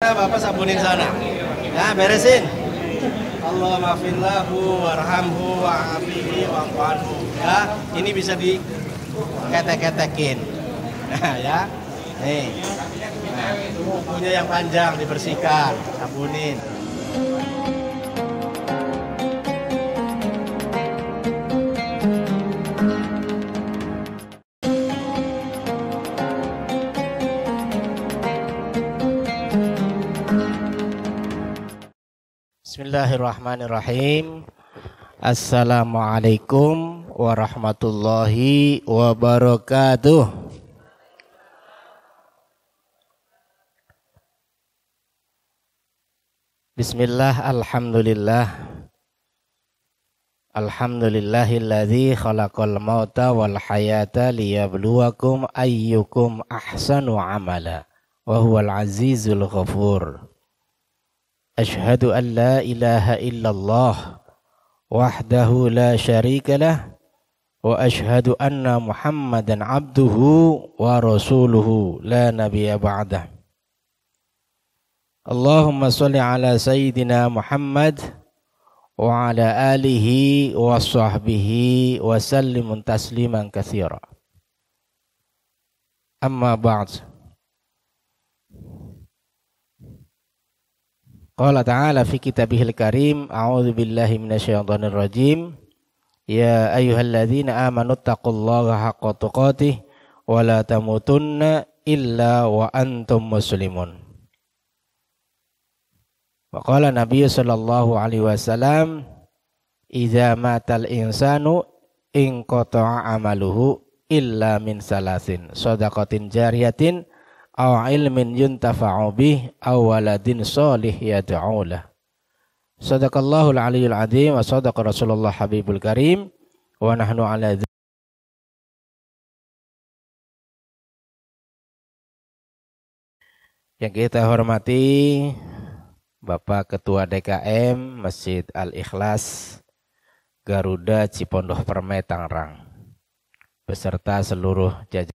Bapak sabunin sana. Ya, beresin. Allahumma fillahu warhamhu wa'afihi wa'afanhu. Ya, ini bisa diketek-ketekin. Nah, ya. Nih. Nah, itu kukunya yang panjang dibersihkan, sabunin. Bismillahirrahmanirrahim. Assalamualaikum warahmatullahi wabarakatuh. Bismillah, alhamdulillah. Alhamdulillahilladzi khalaqal mauta wal hayata liyabluwakum ayyukum ahsanu amala wa huwal azizul ghafur. Ashhadu an la ilaha illallah wahdahu la syarika lah wa ashhadu anna Muhammadan abduhu wa rasuluhu la nabiyya ba'dah. Allahumma sholli ala sayyidina Muhammad wa ala alihi wa sahbihi wa sallim tasliman katsira. Amma ba'd. Qala ta'ala fi kitabihil karim, a'udzu billahi minasyaitonir rajim. Ya ayyuhalladzina amanu taqullaha haqqa tuqatih wa la tamutunna illa wa antum muslimun. Wa qala Nabi sallallahu alaihi wasallam, idza matal insanu inqata'a amaluhu illa min salasin, shadaqatin jariyatin aw ilmin yuntafa'u bih aw waladin sholih yad'u lah. Shadaqallahul aliyyul azim wa shadaqa Rasulullah habibul karim wa nahnu ala yang kita hormati Bapak Ketua DKM Masjid Al-Ikhlas Garuda Cipondoh Permai Tangerang beserta seluruh jajaran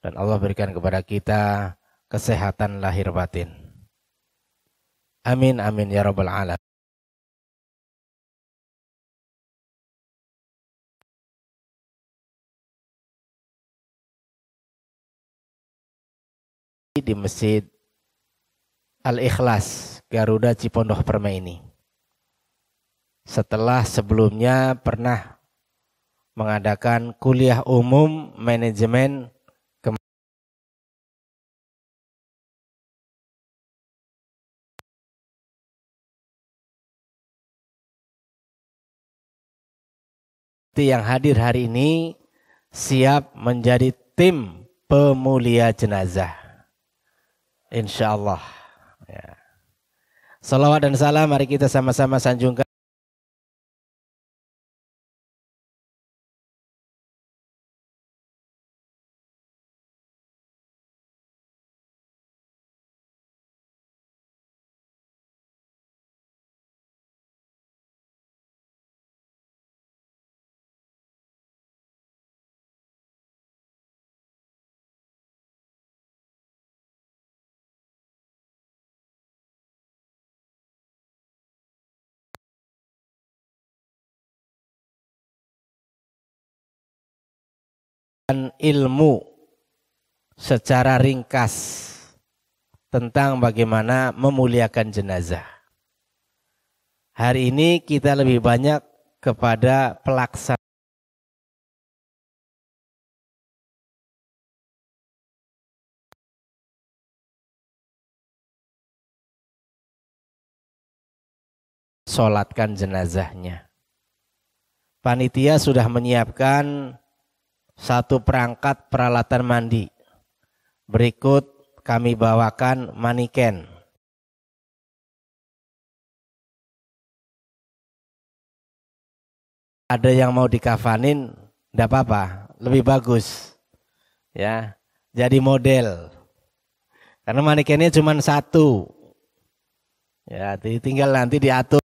dan Allah berikan kepada kita kesehatan lahir batin. Amin amin ya rabbal alamin. Di Masjid Al-Ikhlas Garuda Cipondoh Permai ini, setelah sebelumnya pernah mengadakan kuliah umum manajemen yang hadir hari ini siap menjadi tim pemulia jenazah, insyaallah ya. Salawat dan salam mari kita sama-sama sanjungkan ilmu secara ringkas tentang bagaimana memuliakan jenazah. Hari ini kita lebih banyak kepada pelaksanaan sholatkan jenazahnya. Panitia sudah menyiapkan satu perangkat peralatan mandi. Berikut kami bawakan maniken. Ada yang mau dikafanin, enggak apa-apa, lebih bagus. Ya, jadi model. Karena manikennya cuma satu. Ya, tinggal nanti diatur.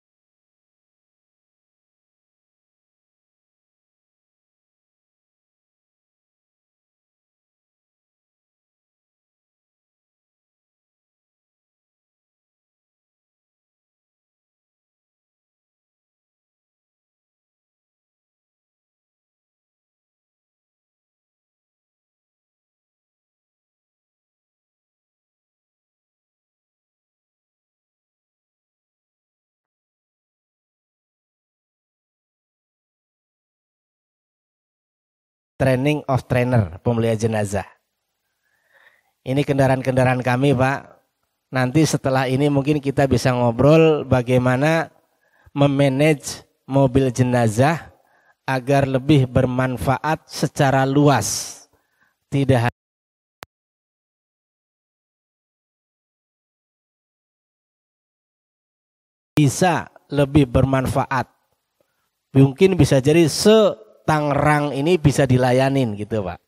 Training of trainer, pemulia jenazah. Ini kendaraan-kendaraan kami, Pak. Nanti setelah ini mungkin kita bisa ngobrol bagaimana memanage mobil jenazah agar lebih bermanfaat secara luas. Tidak bisa lebih bermanfaat. Mungkin bisa jadi Tangerang ini bisa dilayanin gitu, Pak.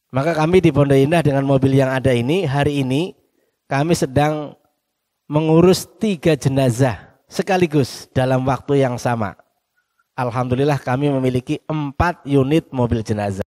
Maka kami di Pondok Indah dengan mobil yang ada ini, hari ini kami sedang mengurus 3 jenazah sekaligus dalam waktu yang sama. Alhamdulillah kami memiliki 4 unit mobil jenazah.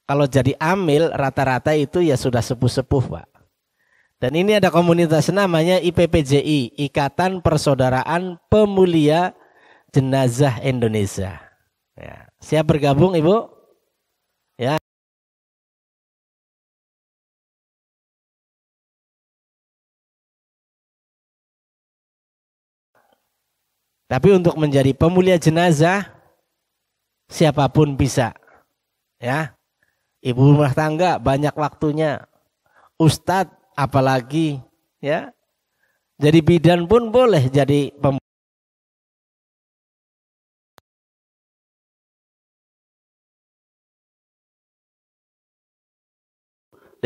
Kalau jadi amil rata-rata itu ya sudah sepuh-sepuh, Pak. Dan ini ada komunitas namanya IPPJI, Ikatan Persaudaraan Pemulia Jenazah Indonesia. Ya. Siap bergabung, Ibu? Ya. Tapi untuk menjadi pemulia jenazah siapapun bisa. Ya. Ibu rumah tangga banyak waktunya. Ustadz apalagi, ya. Jadi bidan pun boleh jadi pemulia.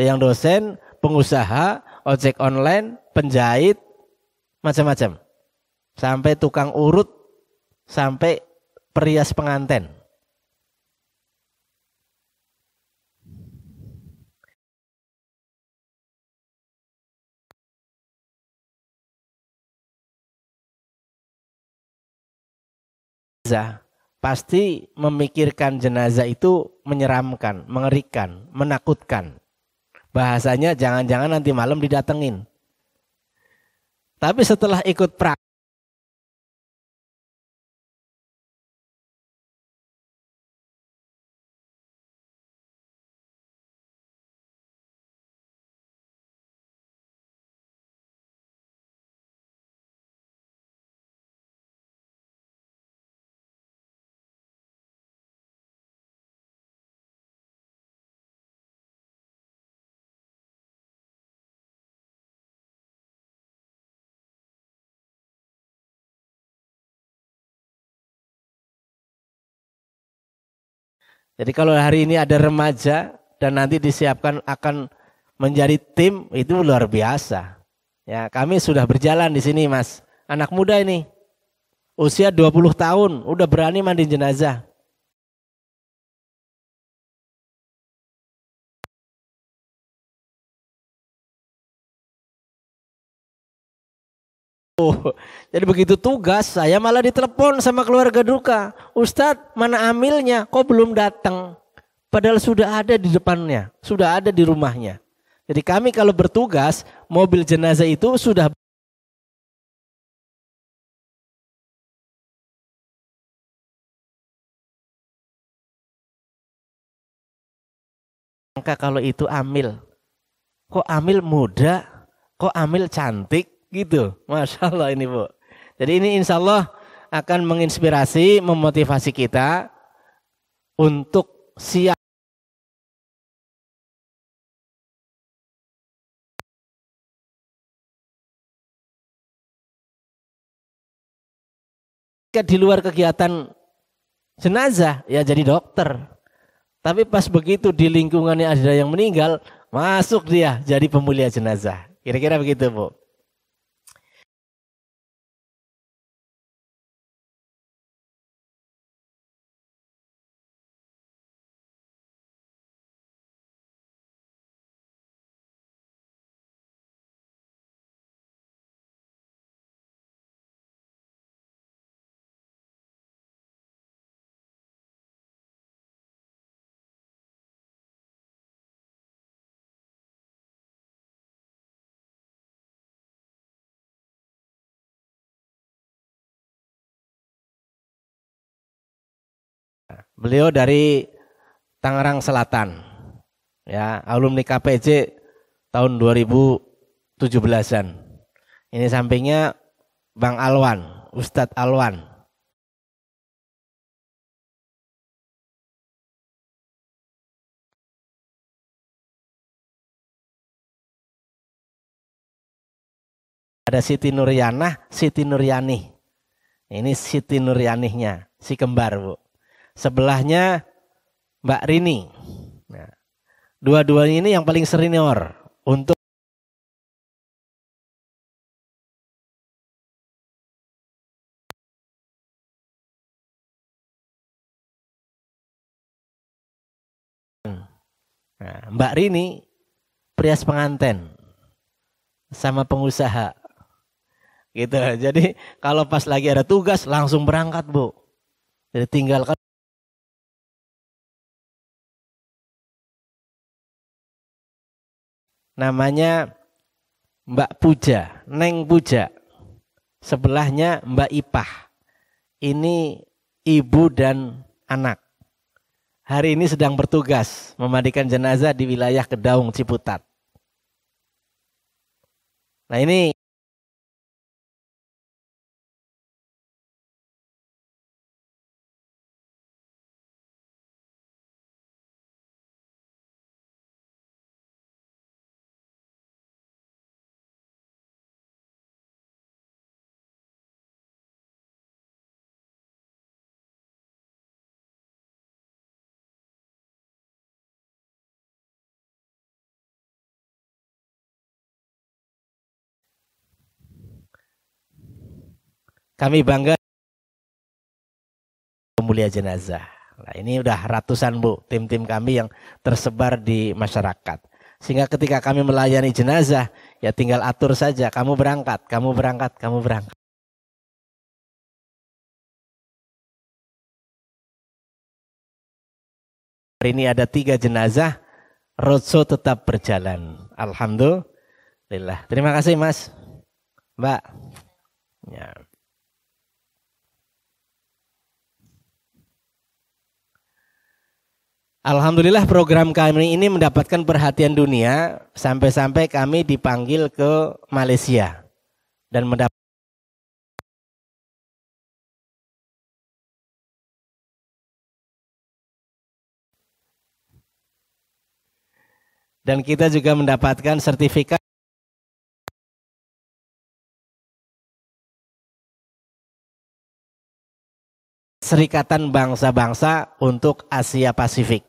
Yang dosen, pengusaha, ojek online, penjahit, macam-macam. Sampai tukang urut, sampai perias pengantin. Pasti memikirkan jenazah itu menyeramkan, mengerikan, menakutkan. Bahasanya jangan-jangan nanti malam didatengin. Tapi setelah ikut praktek, jadi kalau hari ini ada remaja dan nanti disiapkan akan menjadi tim, itu luar biasa. Ya, kami sudah berjalan di sini, Mas. Anak muda ini usia 20 tahun udah berani mandi jenazah. Jadi begitu tugas, saya malah ditelepon sama keluarga duka. Ustadz, mana amilnya? Kok belum datang? Padahal sudah ada di depannya, sudah ada di rumahnya. Jadi kami kalau bertugas, mobil jenazah itu sudah. Maka kalau itu amil, kok amil muda, kok amil cantik gitu. Masya Allah ini Bu. Jadi ini insya Allah akan menginspirasi, memotivasi kita untuk siap. Di luar kegiatan jenazah ya jadi dokter. Tapi pas begitu di lingkungannya ada yang meninggal, masuk dia jadi pemulia jenazah. Kira-kira begitu Bu. Beliau dari Tangerang Selatan. Ya, alumni KPJ tahun 2017-an. Ini sampingnya Bang Alwan, Ustadz Alwan. Ada Siti Nuryanah, Siti Nuryani. Ini Siti Nuryanihnya, si kembar Bu. Sebelahnya Mbak Rini. Nah, dua-duanya ini yang paling senior untuk Mbak Rini perias pengantin sama pengusaha gitu. Jadi kalau pas lagi ada tugas langsung berangkat Bu. Jadi tinggalkan namanya Mbak Puja, Neng Puja. Sebelahnya Mbak Ipah. Ini ibu dan anak. Hari ini sedang bertugas memandikan jenazah di wilayah Kedaung Ciputat. Nah ini kami bangga pemulia jenazah. Nah, ini udah ratusan Bu, tim-tim kami yang tersebar di masyarakat. Sehingga ketika kami melayani jenazah, ya tinggal atur saja, kamu berangkat, kamu berangkat, kamu berangkat. Hari ini ada 3 jenazah, roadshow tetap berjalan. Alhamdulillah. Terima kasih Mas, Mbak. Ya. Alhamdulillah program kami ini mendapatkan perhatian dunia sampai-sampai kami dipanggil ke Malaysia dan mendapat dan kita juga mendapatkan sertifikat Serikatan Bangsa-Bangsa untuk Asia Pasifik.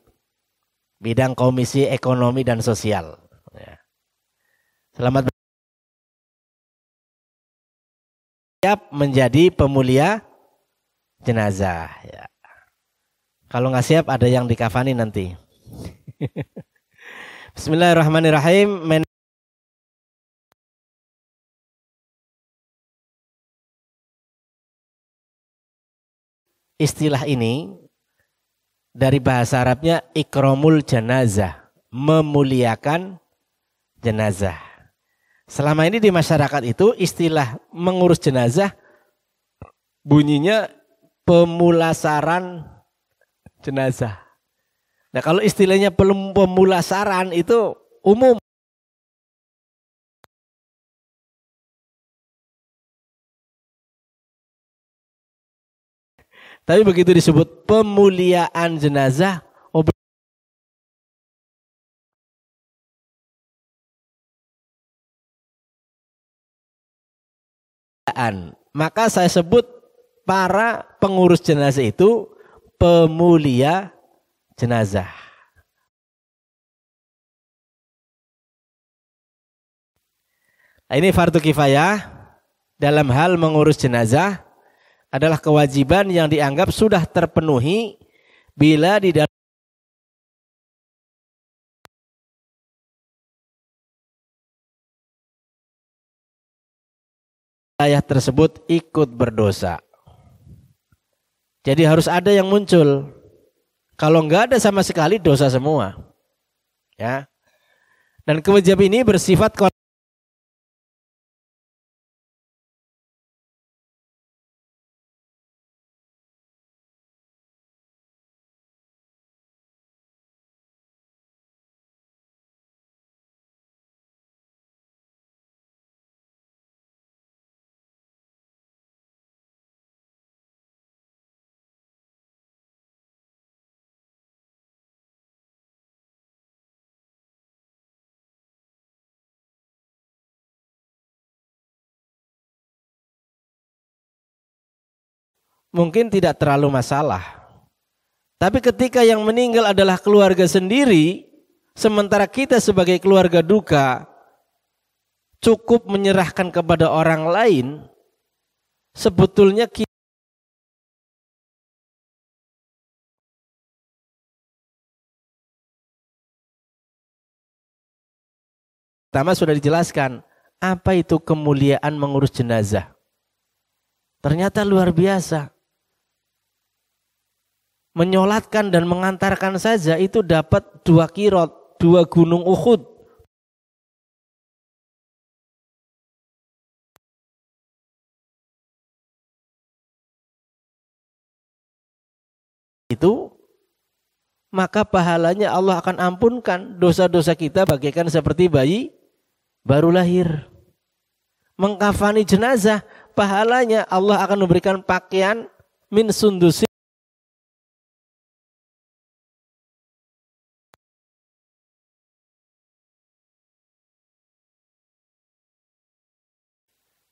bidang Komisi Ekonomi dan Sosial. Ya. Selamat siap menjadi pemulia jenazah. Ya. Kalau nggak siap ada yang dikafani nanti. Bismillahirrahmanirrahim. Istilah ini dari bahasa Arabnya ikramul janazah, memuliakan jenazah. Selama ini di masyarakat itu istilah mengurus jenazah bunyinya pemulasaran jenazah. Nah kalau istilahnya pemulasaran itu umum. Tapi begitu disebut pemuliaan jenazah, maka saya sebut para pengurus jenazah itu pemulia jenazah. Nah, ini fardu kifayah dalam hal mengurus jenazah adalah kewajiban yang dianggap sudah terpenuhi bila di dalam wilayah tersebut ikut berdosa. Jadi harus ada yang muncul. Kalau enggak ada sama sekali dosa semua. Ya. Dan kewajiban ini bersifat mungkin tidak terlalu masalah. Tapi ketika yang meninggal adalah keluarga sendiri, sementara kita sebagai keluarga duka cukup menyerahkan kepada orang lain, sebetulnya kita pertama sudah dijelaskan apa itu kemuliaan mengurus jenazah. Ternyata luar biasa. Menyolatkan dan mengantarkan saja itu dapat 2 kirot, 2 gunung Uhud. Itu maka pahalanya Allah akan ampunkan dosa-dosa kita bagaikan seperti bayi baru lahir. Mengkafani jenazah pahalanya Allah akan memberikan pakaian min sundusi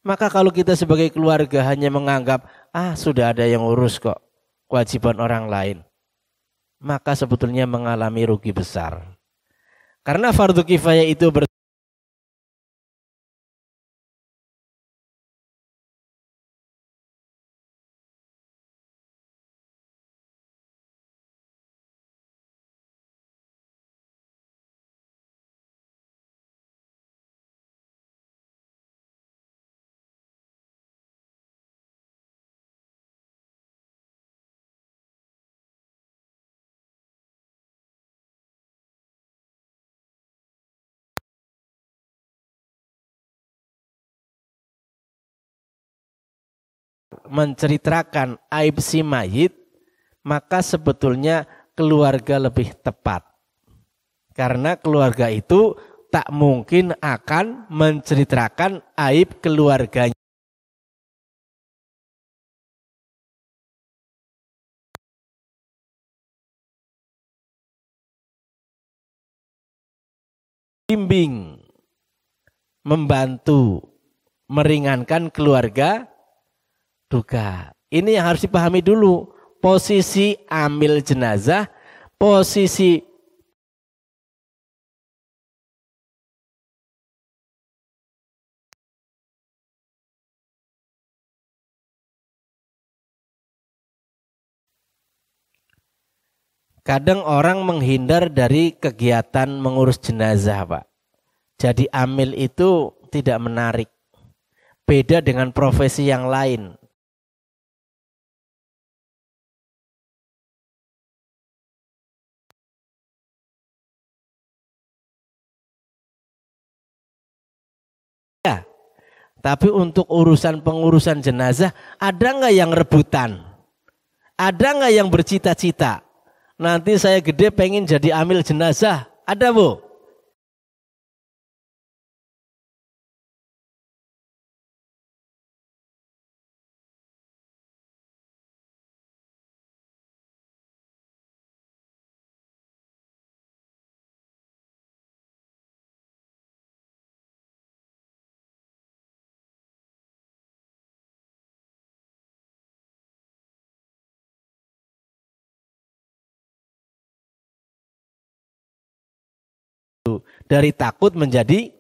Maka kalau kita sebagai keluarga hanya menganggap, sudah ada yang urus kok, kewajiban orang lain, maka sebetulnya mengalami rugi besar. Karena fardu kifayah itu menceritakan aib si mayit, maka sebetulnya keluarga lebih tepat. Karena keluarga itu tak mungkin akan menceritakan aib keluarganya. Bimbing, membantu, meringankan keluarga duka. Ini yang harus dipahami dulu. Posisi amil jenazah, posisi Kadang orang menghindar dari kegiatan mengurus jenazah, Pak. Jadi amil itu tidak menarik. Beda dengan profesi yang lain. Ya, tapi untuk urusan pengurusan jenazah, ada nggak yang rebutan? Ada nggak yang bercita-cita? Nanti saya gede pengen jadi amil jenazah. Ada, Bu? Dari takut menjadi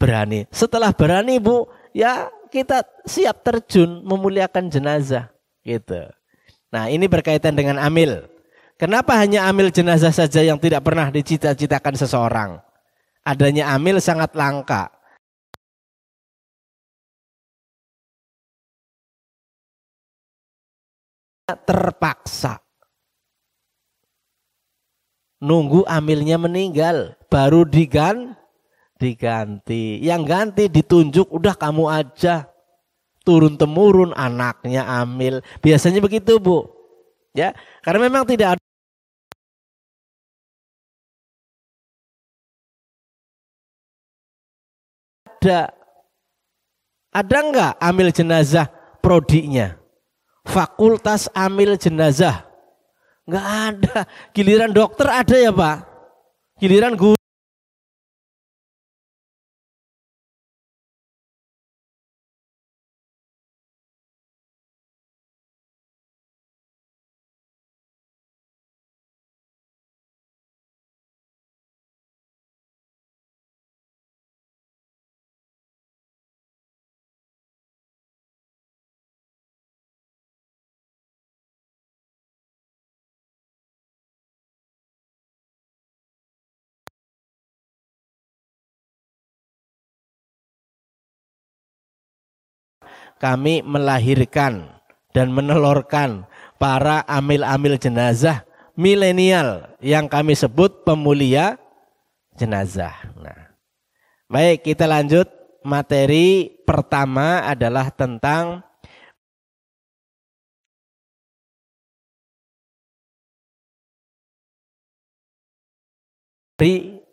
berani. Setelah berani, Bu, ya kita siap terjun memuliakan jenazah. Gitu. Nah, ini berkaitan dengan amil. Kenapa hanya amil jenazah saja yang tidak pernah dicita-citakan seseorang? Adanya amil sangat langka. Terpaksa. Nunggu amilnya meninggal. Baru diganti. Yang ganti ditunjuk, udah kamu aja. Turun-temurun anaknya amil. Biasanya begitu, Bu. Ya, karena memang tidak ada. Ada nggak amil jenazah prodinya? Fakultas amil jenazah. Nggak ada. Giliran dokter ada ya, Pak? Giliran guru. Kami melahirkan dan menelurkan para amil-amil jenazah milenial yang kami sebut pemulia jenazah. Nah, baik, kita lanjut. Materi pertama adalah tentang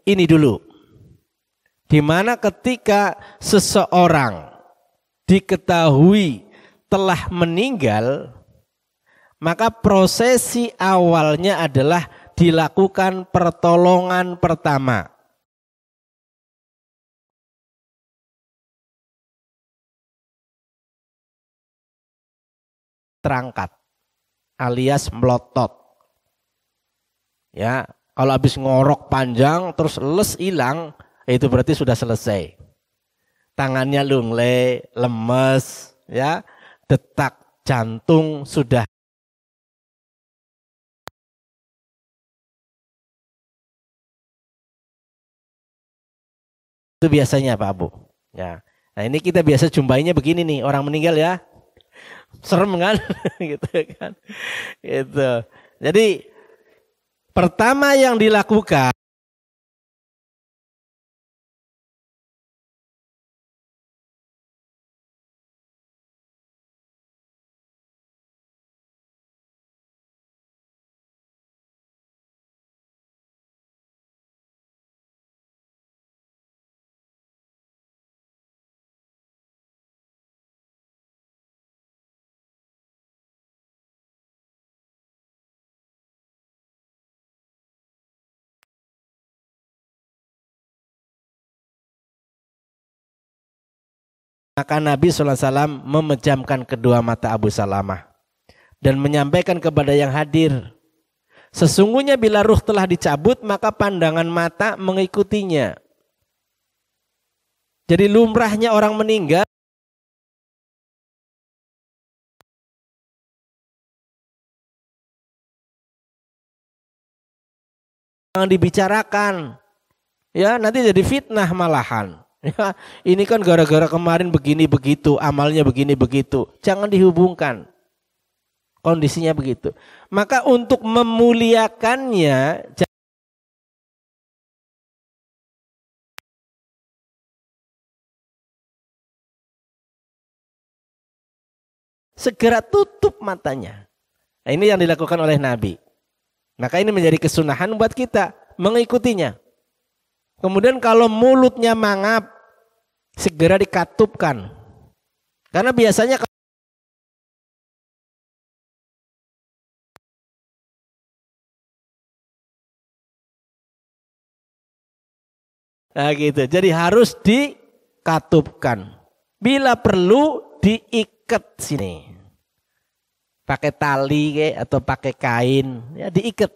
ini dulu. Di mana ketika seseorang diketahui telah meninggal, maka prosesi awalnya adalah dilakukan pertolongan pertama. Terangkat alias melotot. Ya, kalau habis ngorok panjang terus les hilang, itu berarti sudah selesai. Tangannya lunglai, lemes, ya, detak jantung sudah. Itu biasanya Pak Abu. Ya. Nah, ini kita biasa jumpainya begini nih, orang meninggal ya. Serem kan? Gitu kan. Gitu. Jadi pertama yang dilakukan maka Nabi SAW memejamkan kedua mata Abu Salamah dan menyampaikan kepada yang hadir, sesungguhnya bila ruh telah dicabut maka pandangan mata mengikutinya. Jadi lumrahnya orang meninggal jangan dibicarakan. Ya, nanti jadi fitnah malahan. Ya, ini kan gara-gara kemarin begini begitu, amalnya begini begitu. Jangan dihubungkan. Kondisinya begitu. Maka untuk memuliakannya segera tutup matanya. Nah, ini yang dilakukan oleh Nabi. Maka ini menjadi kesunahan buat kita mengikutinya. Kemudian kalau mulutnya mangap, segera dikatupkan. Karena biasanya nah gitu. Jadi harus dikatupkan. Bila perlu diikat sini. Pakai tali atau pakai kain, ya diikat.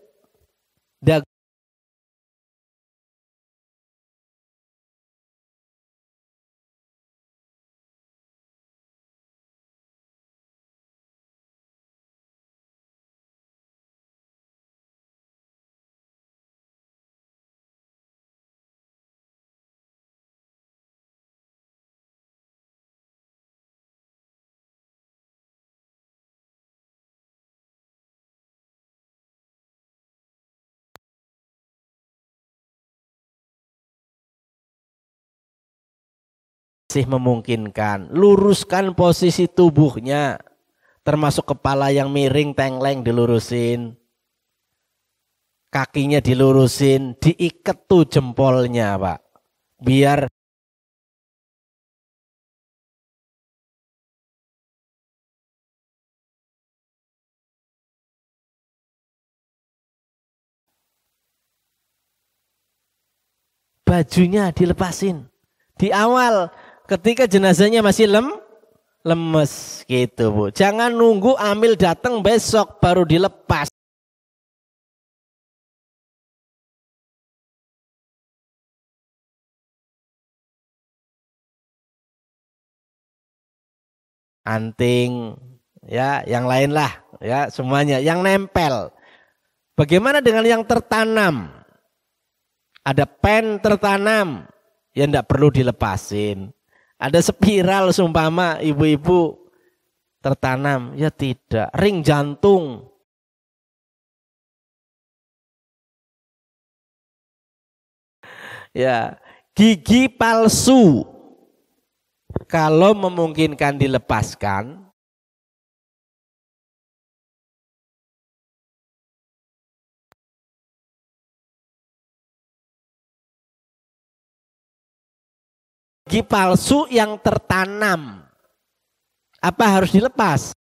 Masih memungkinkan, luruskan posisi tubuhnya, termasuk kepala yang miring tengleng dilurusin, kakinya dilurusin, diikat tuh jempolnya Pak, biar bajunya dilepasin di awal ketika jenazahnya masih lemes gitu Bu. Jangan nunggu amil datang besok baru dilepas. Anting, ya, yang lain lah, ya, semuanya yang nempel. Bagaimana dengan yang tertanam? Ada pen tertanam, ya enggak perlu dilepasin. Ada spiral sumpama ibu-ibu tertanam, ya tidak. Ring jantung, ya, gigi palsu. Kalau memungkinkan dilepaskan, gigi palsu yang tertanam, apa harus dilepas?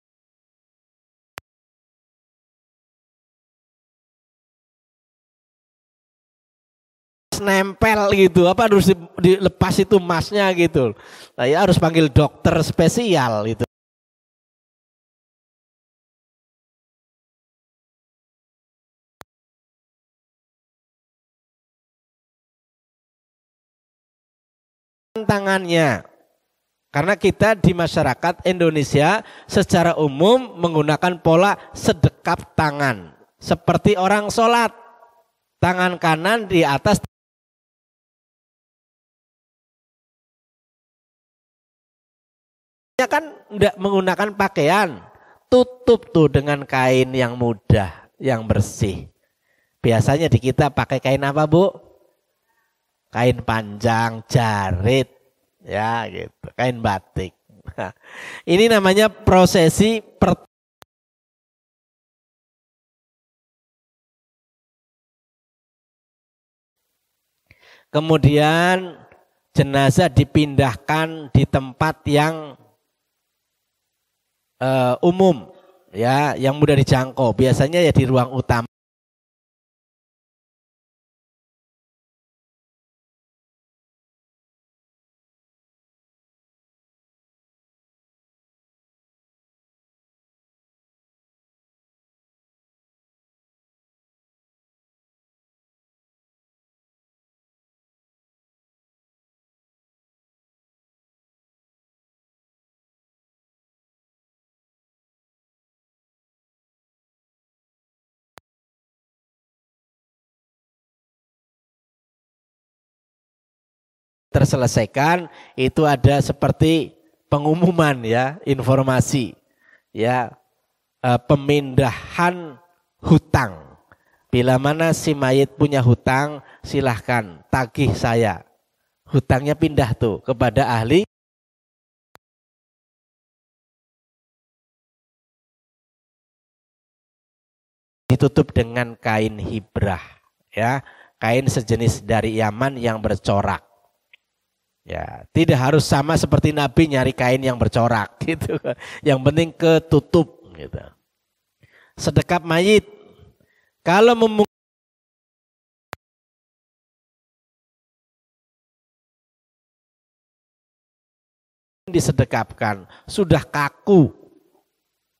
Nempel gitu, apa harus dilepas itu emasnya gitu. Nah, ya harus panggil dokter spesial itu. Tangannya. Karena kita di masyarakat Indonesia secara umum menggunakan pola sedekap tangan. Seperti orang sholat. Tangan kanan di atas. Ya kan tidak menggunakan pakaian. Tutup tuh dengan kain yang mudah, yang bersih. Biasanya di kita pakai kain apa Bu? Kain panjang, jarit. Ya gitu, kain batik. Nah, ini namanya prosesi kemudian jenazah dipindahkan di tempat yang umum, ya, yang mudah dijangkau. Biasanya ya di ruang utama. terselesaikan, itu ada seperti pengumuman ya, informasi ya, pemindahan hutang. Bila mana si mayit punya hutang, silahkan tagih saya. Hutangnya pindah tuh kepada ahli. Ditutup dengan kain hibrah ya, kain sejenis dari Yaman yang bercorak. Ya, tidak harus sama seperti Nabi nyari kain yang bercorak gitu. Yang penting ketutup gitu. Sedekap mayit. Kalau disedekapkan, sudah kaku,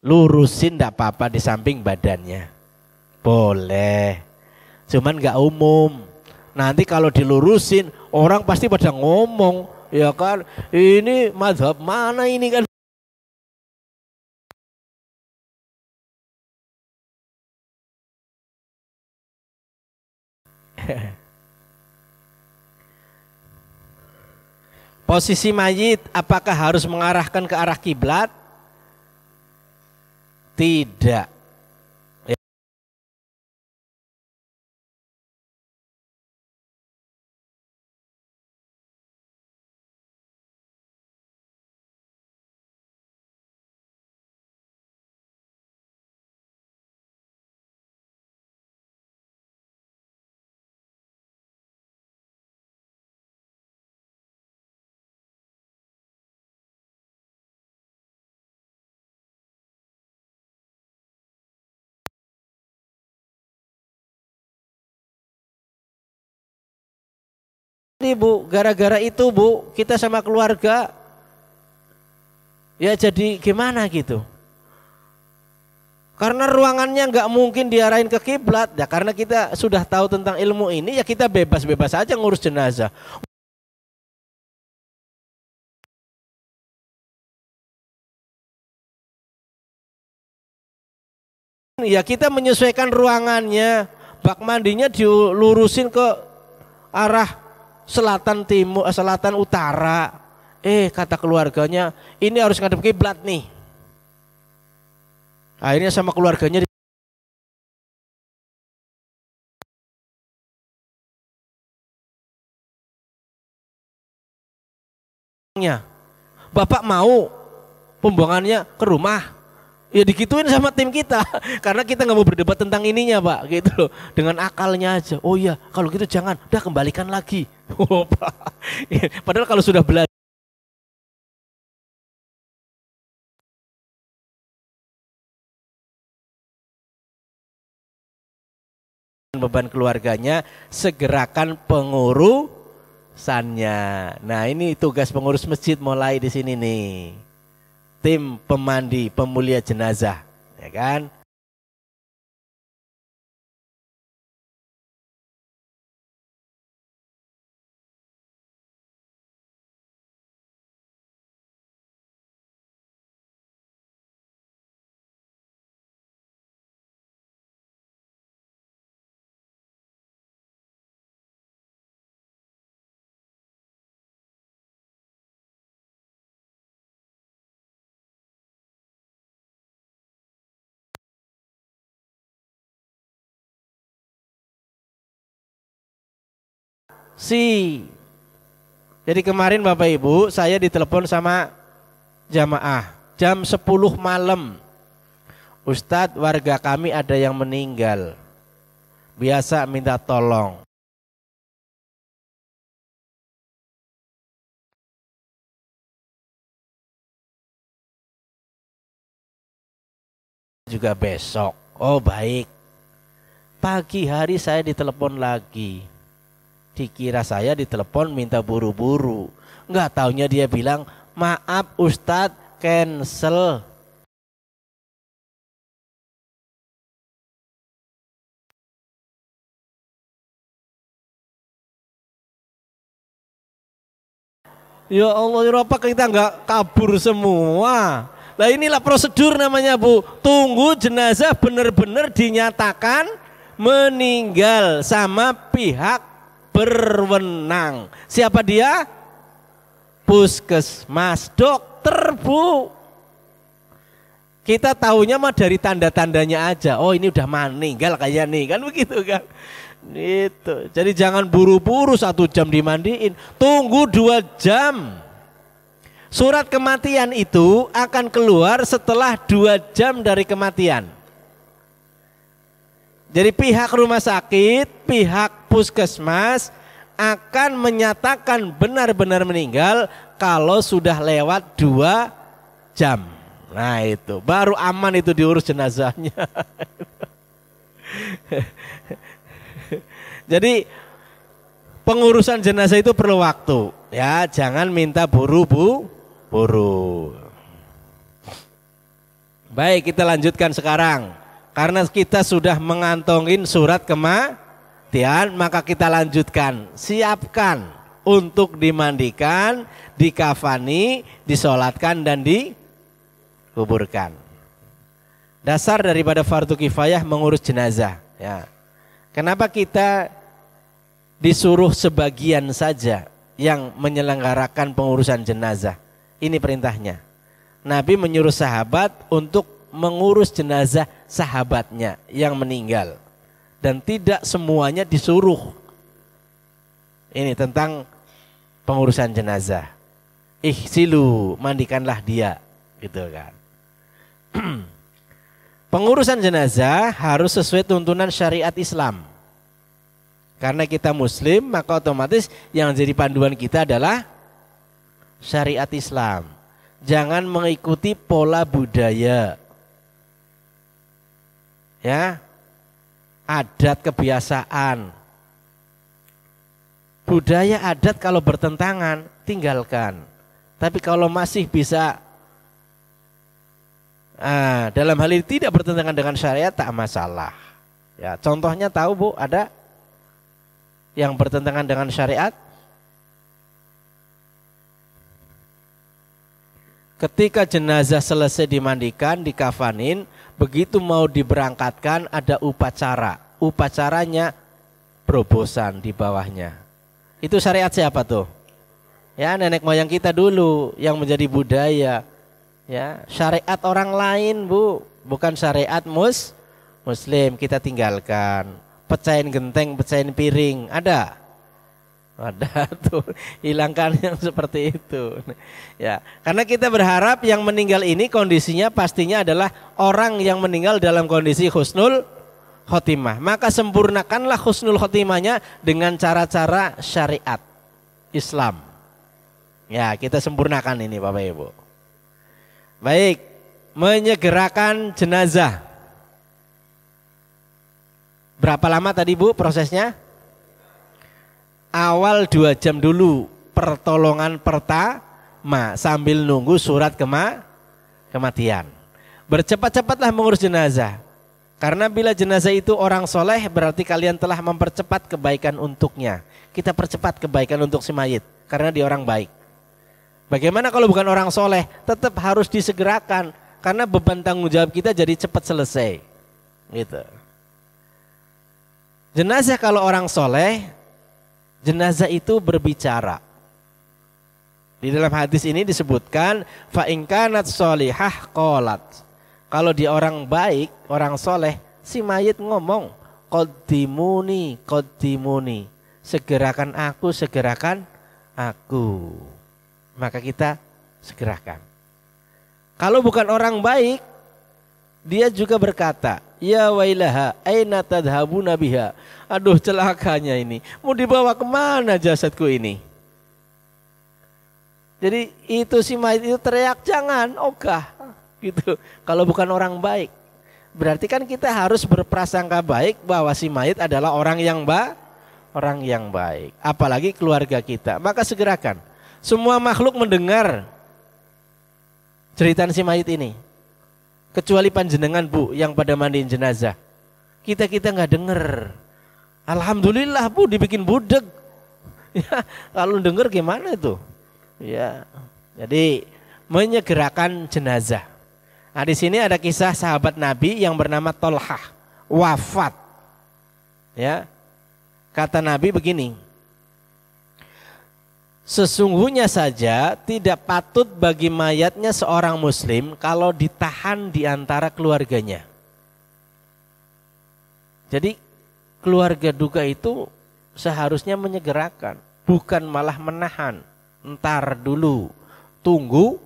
lurusin enggak apa-apa di samping badannya. Boleh. Cuman enggak umum. Nanti kalau dilurusin, orang pasti pada ngomong, ya kan, ini mazhab mana ini kan. Posisi mayit apakah harus mengarahkan ke arah kiblat? Tidak. Bu, gara-gara itu Bu, kita sama keluarga ya jadi gimana gitu. Karena ruangannya nggak mungkin diarahin ke kiblat ya, karena kita sudah tahu tentang ilmu ini ya, kita bebas-bebas aja ngurus jenazah. Ya kita menyesuaikan ruangannya, bak mandinya dilurusin ke arah selatan timur, selatan utara. Kata keluarganya, ini harus ngadep kiblat nih. Akhirnya sama keluarganya Bapak mau pembuangannya ke rumah, ya digituin sama tim kita. Karena kita nggak mau berdebat tentang ininya Pak, gitu loh. Dengan akalnya aja. Oh iya, kalau gitu jangan, udah kembalikan lagi. Padahal kalau sudah belajar beban keluarganya, segerakan pengurusannya. Nah ini tugas pengurus masjid mulai di sini nih. Tim pemandi pemulia jenazah, ya kan? Jadi kemarin Bapak Ibu, saya ditelepon sama jamaah jam 10 malam. Ustadz, warga kami ada yang meninggal. Biasa minta tolong. Juga besok. Oh baik. Pagi hari saya ditelepon lagi. Dikira saya ditelepon minta buru-buru. Enggak taunya dia bilang, maaf Ustadz, cancel. Ya Allah, ya apa kita enggak kabur semua. Nah inilah prosedur namanya Bu. Tunggu jenazah benar-benar dinyatakan meninggal sama pihak berwenang. Siapa dia? puskesmas, dokter Bu. Kita tahunya mah dari tanda-tandanya aja. Oh ini udah meninggal kayak nih, kan begitu kan. Itu. Jadi jangan buru-buru 1 jam dimandiin, tunggu 2 jam. Surat kematian itu akan keluar setelah 2 jam dari kematian. Jadi pihak rumah sakit, pihak puskesmas akan menyatakan benar-benar meninggal kalau sudah lewat 2 jam. Nah itu, baru aman itu diurus jenazahnya. Jadi pengurusan jenazah itu perlu waktu. Ya, jangan minta buru-buru. Baik, kita lanjutkan sekarang. Karena kita sudah mengantongin surat kematian, maka kita lanjutkan. Siapkan untuk dimandikan, dikafani, disolatkan dan dikuburkan. Dasar daripada fardu kifayah mengurus jenazah. Ya. Kenapa kita disuruh sebagian saja yang menyelenggarakan pengurusan jenazah? Ini perintahnya. Nabi menyuruh sahabat untuk mengurus jenazah sahabatnya yang meninggal. Dan tidak semuanya disuruh. Ini tentang pengurusan jenazah. Ihsilu, mandikanlah dia. Gitu kan. Pengurusan jenazah harus sesuai tuntunan syariat Islam. Karena kita muslim, maka otomatis yang jadi panduan kita adalah syariat Islam. Jangan mengikuti pola budaya. Ya. Adat kebiasaan. Budaya adat kalau bertentangan, tinggalkan. Tapi kalau masih bisa dalam hal ini tidak bertentangan dengan syariat, tak masalah. Ya, contohnya tahu Bu, ada yang bertentangan dengan syariat? Ketika jenazah selesai dimandikan, dikafanin, begitu mau diberangkatkan ada upacara. Upacaranya berobosan di bawahnya. Itu syariat siapa tuh? Ya, nenek moyang kita dulu yang menjadi budaya. Ya, syariat orang lain Bu, bukan syariat muslim. Kita tinggalkan. Pecahin genteng, pecahin piring, ada tuh, hilangkan yang seperti itu. Ya, karena kita berharap yang meninggal ini kondisinya pastinya adalah orang yang meninggal dalam kondisi husnul khotimah. Maka sempurnakanlah husnul khotimahnya dengan cara-cara syariat Islam. Ya, kita sempurnakan ini Bapak Ibu. Baik, menyegerakan jenazah. Berapa lama tadi Bu prosesnya? Awal 2 jam dulu pertolongan pertama sambil nunggu surat kematian. Bercepat-cepatlah mengurus jenazah. Karena bila jenazah itu orang soleh berarti kalian telah mempercepat kebaikan untuknya. Kita percepat kebaikan untuk si mayit karena dia orang baik. Bagaimana kalau bukan orang soleh? Tetap harus disegerakan karena beban tanggung jawab kita jadi cepat selesai. Gitu. Jenazah kalau orang soleh, jenazah itu berbicara. Di dalam hadis ini disebutkan fa in kanat sholihah qalat. Kalau dia orang baik, orang soleh, si mayit ngomong qaddimuni, qaddimuni. Segerakan aku. Maka kita segerakan. Kalau bukan orang baik, dia juga berkata, ya wailaha, aina tadhabuna biha. Aduh celakanya ini, mau dibawa kemana jasadku ini? Jadi itu si mayit itu teriak jangan, ogah gitu. Kalau bukan orang baik, berarti kan kita harus berprasangka baik bahwa si mayit adalah orang yang baik. Apalagi keluarga kita, maka segerakan. Semua makhluk mendengar cerita si mayit ini. Kecuali panjenengan Bu yang pada mandiin jenazah. Kita nggak denger. Alhamdulillah Bu dibikin budeg. Ya, kalau denger gimana itu? Ya, jadi menyegerakan jenazah. Nah, di sini ada kisah sahabat Nabi yang bernama Tolhah wafat. Ya, kata Nabi begini. Sesungguhnya saja tidak patut bagi mayatnya seorang muslim kalau ditahan di antara keluarganya. Jadi keluarga duka itu seharusnya menyegerakan, bukan malah menahan. Ntar dulu, tunggu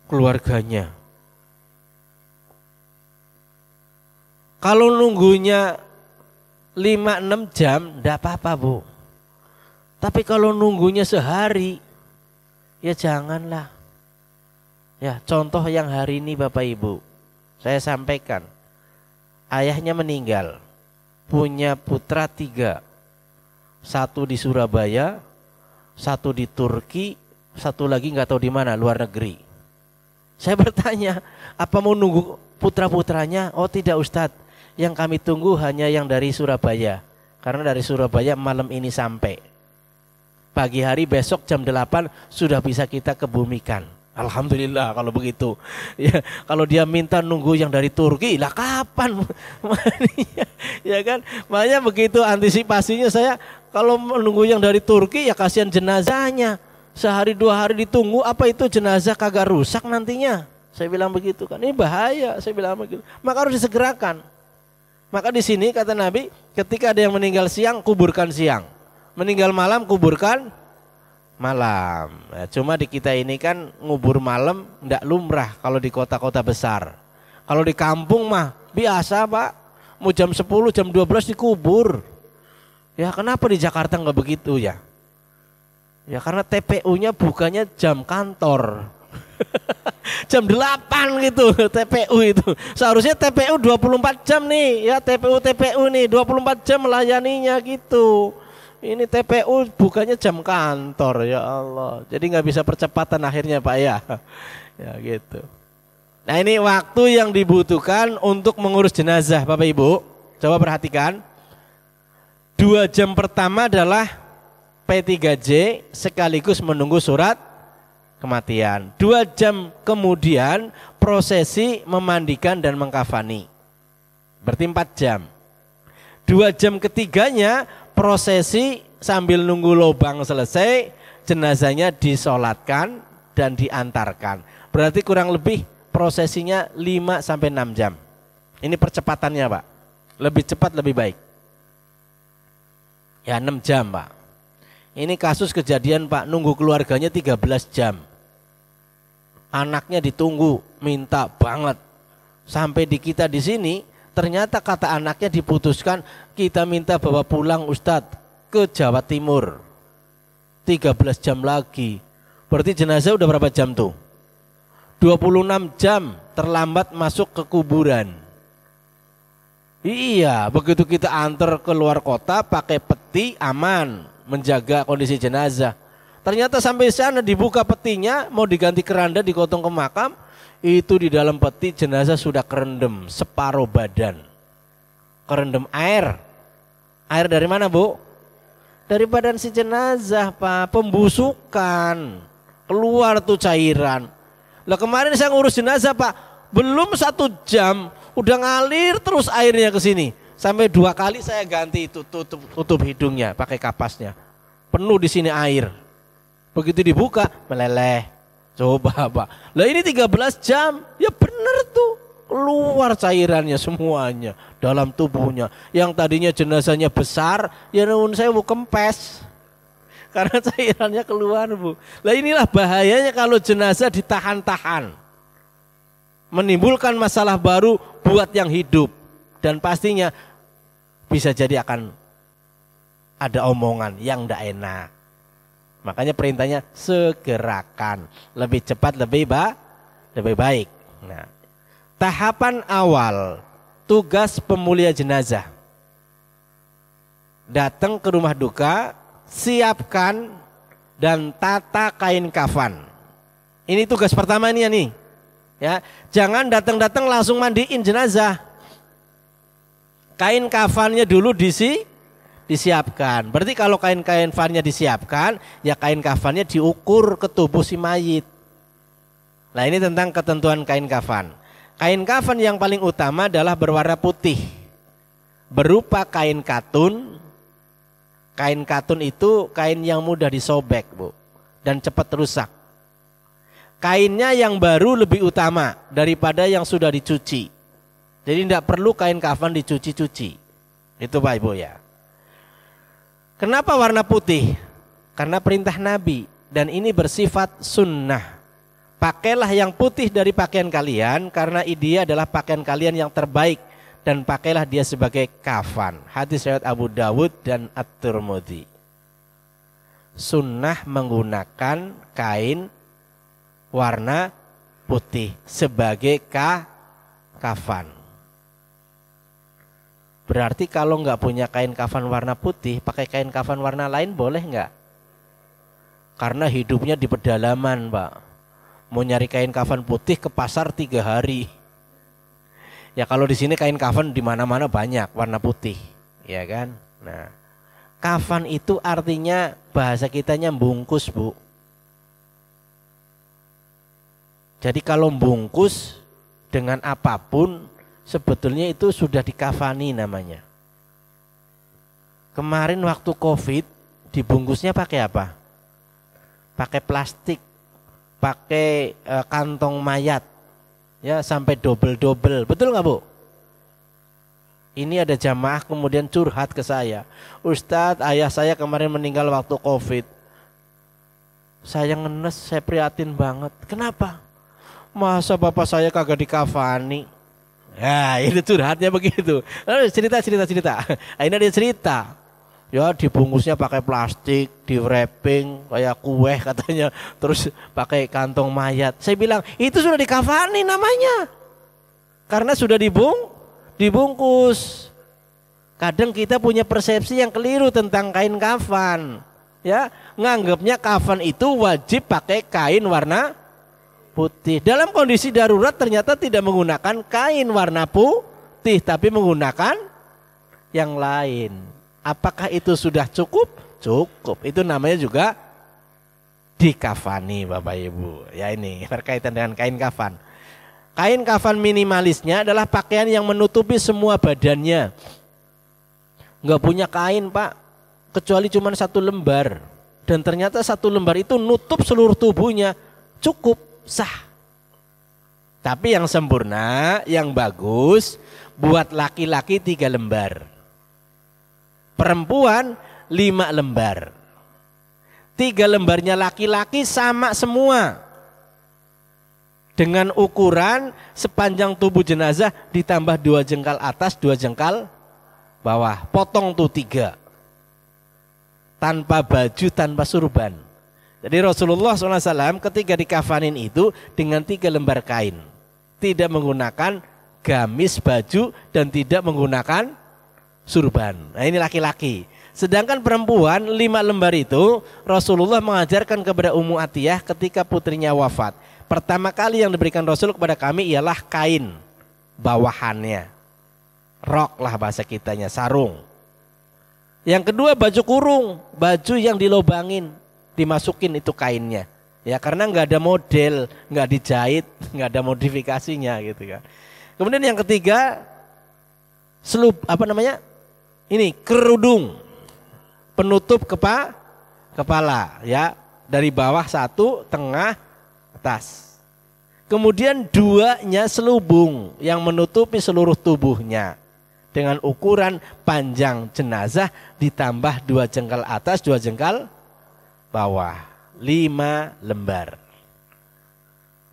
keluarganya. Kalau nunggunya 5-6 jam, enggak apa-apa Bu. Tapi kalau nunggunya sehari, ya janganlah. Ya, contoh yang hari ini Bapak Ibu, saya sampaikan. Ayahnya meninggal, punya putra 3. 1 di Surabaya, 1 di Turki, 1 lagi nggak tahu di mana, luar negeri. Saya bertanya, apa mau nunggu putra-putranya? Oh tidak Ustadz, yang kami tunggu hanya yang dari Surabaya. Karena dari Surabaya malam ini sampai. Pagi hari besok jam 8 sudah bisa kita kebumikan. Alhamdulillah kalau begitu. Ya, kalau dia minta nunggu yang dari Turki, lah kapan? Ya kan? Makanya begitu antisipasinya saya, kalau menunggu yang dari Turki ya kasihan jenazahnya. Sehari 2 hari ditunggu, apa itu jenazah kagak rusak nantinya? Saya bilang begitu kan. Ini bahaya, saya bilang begitu. Maka harus disegerakan. Maka di sini kata Nabi, ketika ada yang meninggal siang, kuburkan siang. Meninggal malam, kuburkan malam. Nah, cuma di kita ini kan ngubur malam enggak lumrah kalau di kota-kota besar. Kalau di kampung mah biasa Pak, mau jam 10, jam 12 dikubur. Ya kenapa di Jakarta enggak begitu ya? Ya karena TPU-nya bukannya jam kantor. Jam 8 gitu TPU itu. Seharusnya TPU 24 jam nih ya, TPU nih 24 jam melayaninya gitu. Ini TPU bukannya jam kantor, ya Allah. Jadi nggak bisa percepatan akhirnya Pak ya. Ya gitu. Nah ini waktu yang dibutuhkan untuk mengurus jenazah Bapak Ibu. Coba perhatikan. 2 jam pertama adalah P3J sekaligus menunggu surat kematian. 2 jam kemudian prosesi memandikan dan mengkafani. Berarti 4 jam. 2 jam ketiganya prosesi sambil nunggu lubang selesai, jenazahnya disolatkan dan diantarkan. Berarti kurang lebih prosesinya 5-6 jam. Ini percepatannya Pak. Lebih cepat lebih baik. Ya 6 jam Pak. Ini kasus kejadian Pak, nunggu keluarganya 13 jam. Anaknya ditunggu, minta banget. Sampai di kita di sini, ternyata kata anaknya diputuskan, kita minta bawa pulang Ustadz ke Jawa Timur. 13 jam lagi. Berarti jenazah udah berapa jam tuh? 26 jam terlambat masuk ke kuburan. Iya, begitu kita antar ke luar kota pakai peti aman, menjaga kondisi jenazah. Ternyata sampai sana dibuka petinya, mau diganti keranda, digotong ke makam, itu di dalam peti jenazah sudah kerendam separuh badan. Kerendam air. Air dari mana Bu? Dari badan si jenazah Pak, pembusukan. Keluar tuh cairan. Lah kemarin saya ngurus jenazah Pak, belum 1 jam udah ngalir terus airnya ke sini. Sampai 2 kali saya ganti itu tutup hidungnya pakai kapasnya. Penuh di sini air. Begitu dibuka meleleh. Coba Pak. Lah ini 13 jam. Ya bener tuh. Keluar cairannya semuanya dalam tubuhnya. Yang tadinya jenazahnya besar, ya nuwun sewu kempes. Karena cairannya keluar Bu. Lah inilah bahayanya kalau jenazah ditahan-tahan. Menimbulkan masalah baru buat yang hidup. Dan pastinya bisa jadi akan ada omongan yang tidak enak. Makanya perintahnya segerakan. Lebih cepat lebih baik. Nah, tahapan awal tugas pemulia jenazah. Datang ke rumah duka, siapkan dan tata kain kafan. Ini tugas pertama nih. Ya, jangan datang-datang langsung mandiin jenazah. Kain kafannya dulu disiapkan. Berarti kalau kain kafannya disiapkan, ya kain kafannya diukur ke tubuh si mayit. Nah ini tentang ketentuan kain kafan. Kain kafan yang paling utama adalah berwarna putih, berupa kain katun, Kain katun itu kain yang mudah disobek, Bu, dan cepat rusak. Kainnya yang baru lebih utama daripada yang sudah dicuci. Jadi tidak perlu kain kafan dicuci-cuci. Itu Pak Ibu ya. Kenapa warna putih? Karena perintah Nabi dan ini bersifat sunnah. Pakailah yang putih dari pakaian kalian karena dia adalah pakaian kalian yang terbaik. Dan pakailah dia sebagai kafan. Hadis riwayat Abu Dawud dan At-Tirmidzi. Sunnah menggunakan kain warna putih sebagai kafan. Berarti kalau nggak punya kain kafan warna putih, pakai kain kafan warna lain boleh nggak? Karena hidupnya di pedalaman, Pak. Mau nyari kain kafan putih ke pasar 3 hari. Ya kalau di sini kain kafan di mana-mana banyak warna putih, ya kan? Nah, kafan itu artinya bahasa kitanya bungkus, Bu. Jadi kalau bungkus dengan apapun sebetulnya itu sudah dikafani namanya. Kemarin waktu Covid dibungkusnya pakai apa? Pakai plastik, pakai kantong mayat. Ya sampai double-double, betul nggak Bu? Ini ada jamaah kemudian curhat ke saya, Ustadz, ayah saya kemarin meninggal waktu Covid. Saya ngenes, saya prihatin banget. Kenapa? Masa bapak saya kagak dikafani? Ya ini curhatnya begitu. Cerita. Ini dia cerita. Ya dibungkusnya pakai plastik, di wrapping kayak kue katanya, terus pakai kantong mayat. Saya bilang itu sudah dikafani namanya, karena sudah dibungkus. Kadang kita punya persepsi yang keliru tentang kain kafan, ya nganggapnya kafan itu wajib pakai kain warna putih. Dalam kondisi darurat ternyata tidak menggunakan kain warna putih, tapi menggunakan yang lain. Apakah itu sudah cukup? Cukup. Itu namanya juga dikafani Bapak Ibu. Ya ini berkaitan dengan kain kafan. Kain kafan minimalisnya adalah pakaian yang menutupi semua badannya. Enggak punya kain Pak, kecuali cuma 1 lembar. Dan ternyata 1 lembar itu nutup seluruh tubuhnya. Cukup, sah. Tapi yang sempurna, yang bagus, buat laki-laki 3 lembar. Perempuan 5 lembar. 3 lembarnya laki-laki sama semua. Dengan ukuran sepanjang tubuh jenazah ditambah 2 jengkal atas, 2 jengkal bawah. Potong tuh 3. Tanpa baju, tanpa surban. Jadi Rasulullah SAW ketika dikafanin itu dengan 3 lembar kain. Tidak menggunakan gamis, baju, dan tidak menggunakan surban. Nah ini laki-laki. Sedangkan perempuan 5 lembar itu Rasulullah mengajarkan kepada Ummu Atiyah ketika putrinya wafat. Pertama kali yang diberikan Rasul kepada kami ialah kain bawahannya. Rok lah bahasa kitanya, sarung. Yang kedua baju kurung, baju yang dilobangin, dimasukin itu kainnya. Ya karena nggak ada model, nggak dijahit, nggak ada modifikasinya gitu kan. Kemudian yang ketiga ini kerudung penutup kepala ya, dari bawah 1, tengah, atas. Kemudian 2-nya selubung yang menutupi seluruh tubuhnya dengan ukuran panjang jenazah ditambah 2 jengkal atas, 2 jengkal bawah. 5 lembar.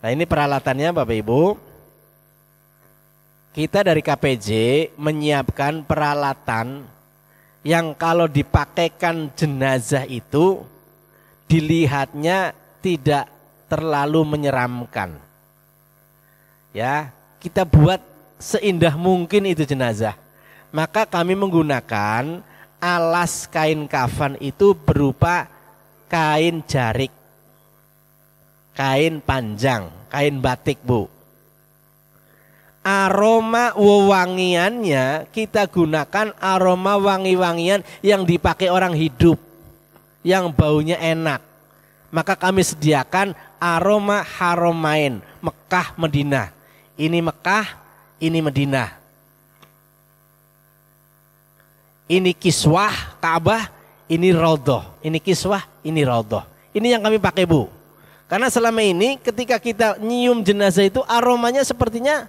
Nah ini peralatannya Bapak Ibu. Kita dari KPJ menyiapkan peralatan yang kalau dipakaikan jenazah itu dilihatnya tidak terlalu menyeramkan. Ya, kita buat seindah mungkin itu jenazah. Maka kami menggunakan alas kain kafan itu berupa kain jarik, kain panjang, kain batik Bu. Aroma wewangiannya kita gunakan aroma wangi-wangian yang dipakai orang hidup, yang baunya enak. Maka kami sediakan aroma Haromain, Mekah, Madinah. Ini Mekah, ini Madinah. Ini Kiswah, Ka'bah, ini raudhah, ini kiswah, ini raudhah. Ini yang kami pakai, Bu. Karena selama ini ketika kita nyium jenazah itu aromanya sepertinya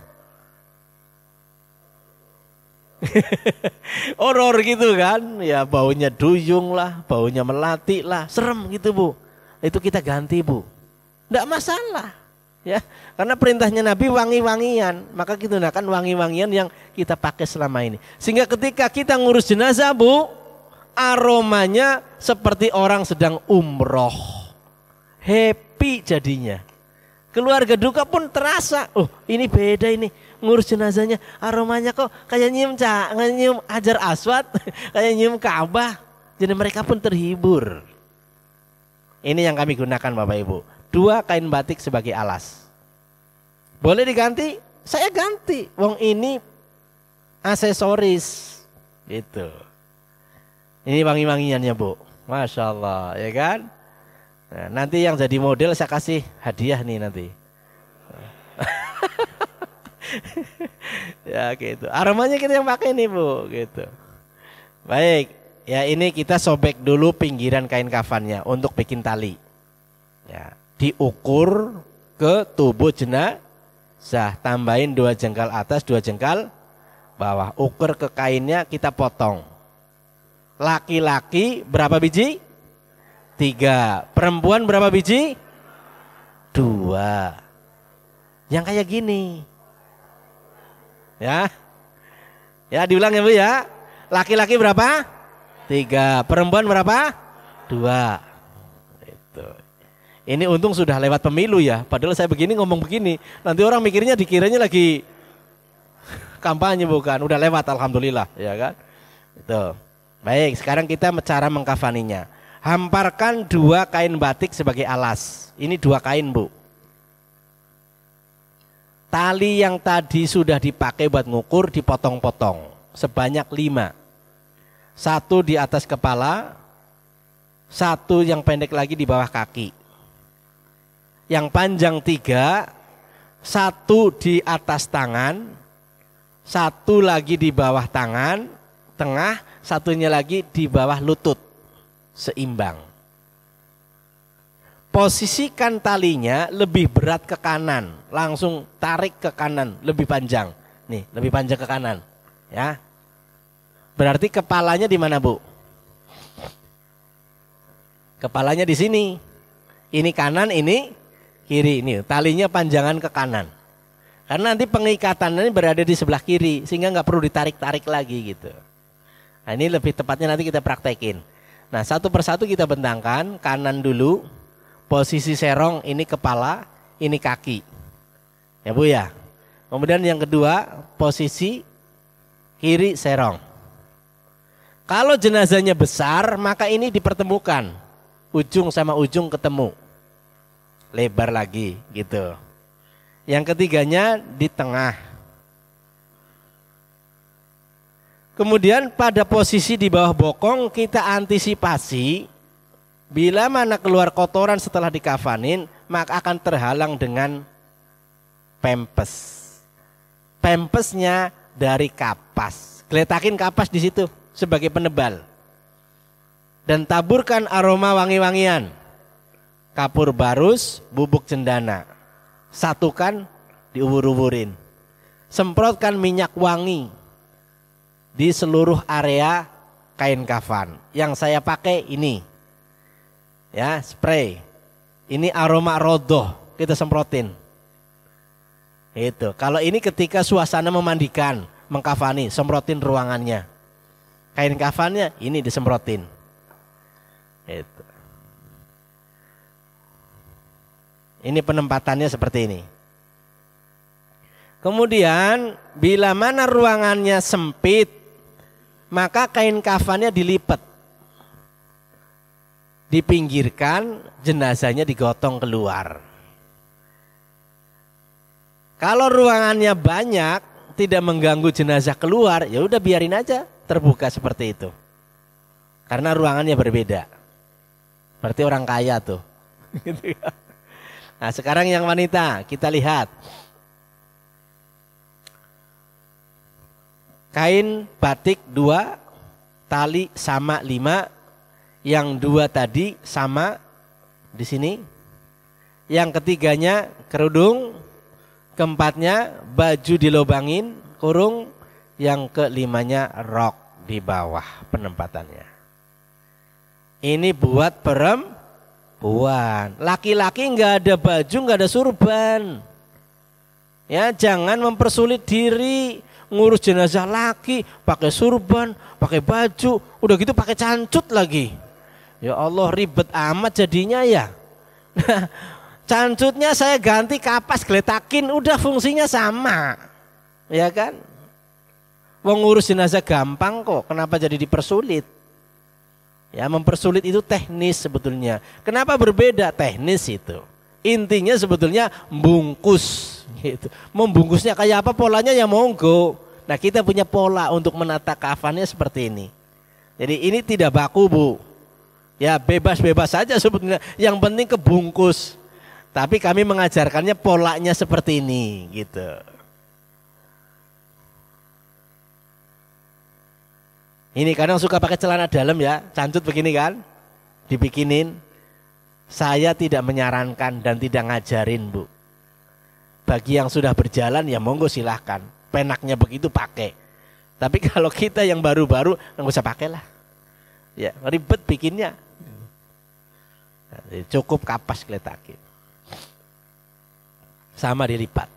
horor gitu kan. Ya baunya duyung lah, baunya melati lah, serem gitu, Bu. Itu kita ganti, Bu. Enggak masalah. Ya, karena perintahnya Nabi wangi-wangian, maka kita gunakan wangi-wangian yang kita pakai selama ini. Sehingga ketika kita ngurus jenazah, Bu, aromanya seperti orang sedang umroh. Happy jadinya. Keluarga duka pun terasa, oh ini beda ini, ngurus jenazahnya aromanya kok kayak nyium Hajar Aswad, kayak nyium Ka'bah. Jadi mereka pun terhibur. Ini yang kami gunakan Bapak Ibu. 2 kain batik sebagai alas. Boleh diganti? Saya ganti. Wong ini aksesoris. Gitu. Ini wangi-wangiannya, Bu. Masya Allah, ya kan? Nah, nanti yang jadi model saya kasih hadiah nih nanti. Ya gitu. Aromanya kita yang pakai nih, Bu. Gitu. Baik. Ya ini kita sobek dulu pinggiran kain kafannya untuk bikin tali. Ya. Diukur ke tubuh jenazah, tambahin 2 jengkal atas, 2 jengkal bawah. Ukur ke kainnya, kita potong. Laki-laki berapa biji? 3. Perempuan berapa biji? 2. Yang kayak gini. Ya. Ya diulang ya, Bu ya. Laki-laki berapa? 3. Perempuan berapa? 2. Itu. Ini untung sudah lewat pemilu ya. Padahal saya begini ngomong begini, nanti orang mikirnya dikiranya lagi kampanye, bukan. Udah lewat alhamdulillah, ya kan? Itu. Baik, sekarang kita cara mengkafaninya. Hamparkan 2 kain batik sebagai alas. Ini 2 kain, Bu. Tali yang tadi sudah dipakai buat ngukur dipotong-potong sebanyak 5. 1 di atas kepala, 1 yang pendek lagi di bawah kaki. Yang panjang 3, 1 di atas tangan, 1 lagi di bawah tangan, tengah, 1-nya lagi di bawah lutut, seimbang. Posisikan talinya lebih berat ke kanan, langsung tarik ke kanan, lebih panjang. Nih, lebih panjang ke kanan, ya. Berarti kepalanya di mana, Bu? Kepalanya di sini. Ini kanan, ini kiri. Ini talinya panjangan ke kanan. Karena nanti pengikatannya berada di sebelah kiri, sehingga nggak perlu ditarik-tarik lagi gitu. Nah, ini lebih tepatnya nanti kita praktekin. Nah, satu persatu kita bentangkan. Kanan dulu, posisi serong ini kepala, ini kaki. Ya, Bu ya. Kemudian yang kedua, posisi kiri serong. Kalau jenazahnya besar, maka ini dipertemukan. Ujung sama ujung ketemu. Lebar lagi gitu. Yang ketiganya di tengah. Kemudian pada posisi di bawah bokong kita antisipasi. Bila mana keluar kotoran setelah dikafanin, maka akan terhalang dengan pempes. Pempesnya dari kapas. Geletakin kapas di situ sebagai penebal. Dan taburkan aroma wangi-wangian. Kapur barus, bubuk cendana. Satukan, diubur-uburin. Semprotkan minyak wangi di seluruh area kain kafan. Yang saya pakai ini. Ya, spray. Ini aroma rodoh, kita semprotin. Itu. Kalau ini ketika suasana memandikan, mengkafani, semprotin ruangannya. Kain kafannya ini disemprotin. Itu. Ini penempatannya seperti ini. Kemudian bila mana ruangannya sempit, maka kain kafannya dilipat. Dipinggirkan, jenazahnya digotong keluar. Kalau ruangannya banyak, tidak mengganggu jenazah keluar, ya udah biarin aja terbuka seperti itu. Karena ruangannya berbeda. Berarti orang kaya tuh. Nah, sekarang yang wanita, kita lihat. Kain batik 2, tali sama 5. Yang dua tadi sama di sini. Yang ketiganya kerudung, keempatnya baju dilobangin, kurung, yang kelimanya rok di bawah penempatannya. Ini buat perempuan. Laki-laki nggak ada baju, nggak ada surban. Ya, jangan mempersulit diri ngurus jenazah laki, pakai surban, pakai baju, udah gitu pakai cancut lagi. Ya Allah, ribet amat jadinya ya. Cancutnya saya ganti kapas geletakin, udah fungsinya sama. Ya kan? Wong ngurus jenazah gampang kok, kenapa jadi dipersulit? Ya, mempersulit itu teknis sebetulnya. Kenapa berbeda? Teknis itu. Intinya sebetulnya bungkus gitu. Membungkusnya kayak apa polanya ya monggo. Nah, kita punya pola untuk menata kafannya seperti ini. Jadi ini tidak baku, Bu. Ya, bebas-bebas saja sebetulnya. Yang penting kebungkus. Tapi kami mengajarkannya polanya seperti ini gitu. Ini kadang suka pakai celana dalam ya, cancut begini kan, dibikinin. Saya tidak menyarankan dan tidak ngajarin, Bu. Bagi yang sudah berjalan ya monggo silahkan. Penaknya begitu pakai. Tapi kalau kita yang baru-baru nggak usah pakai lah. Ya, ribet bikinnya. Cukup kapas geletakin. Sama dilipat.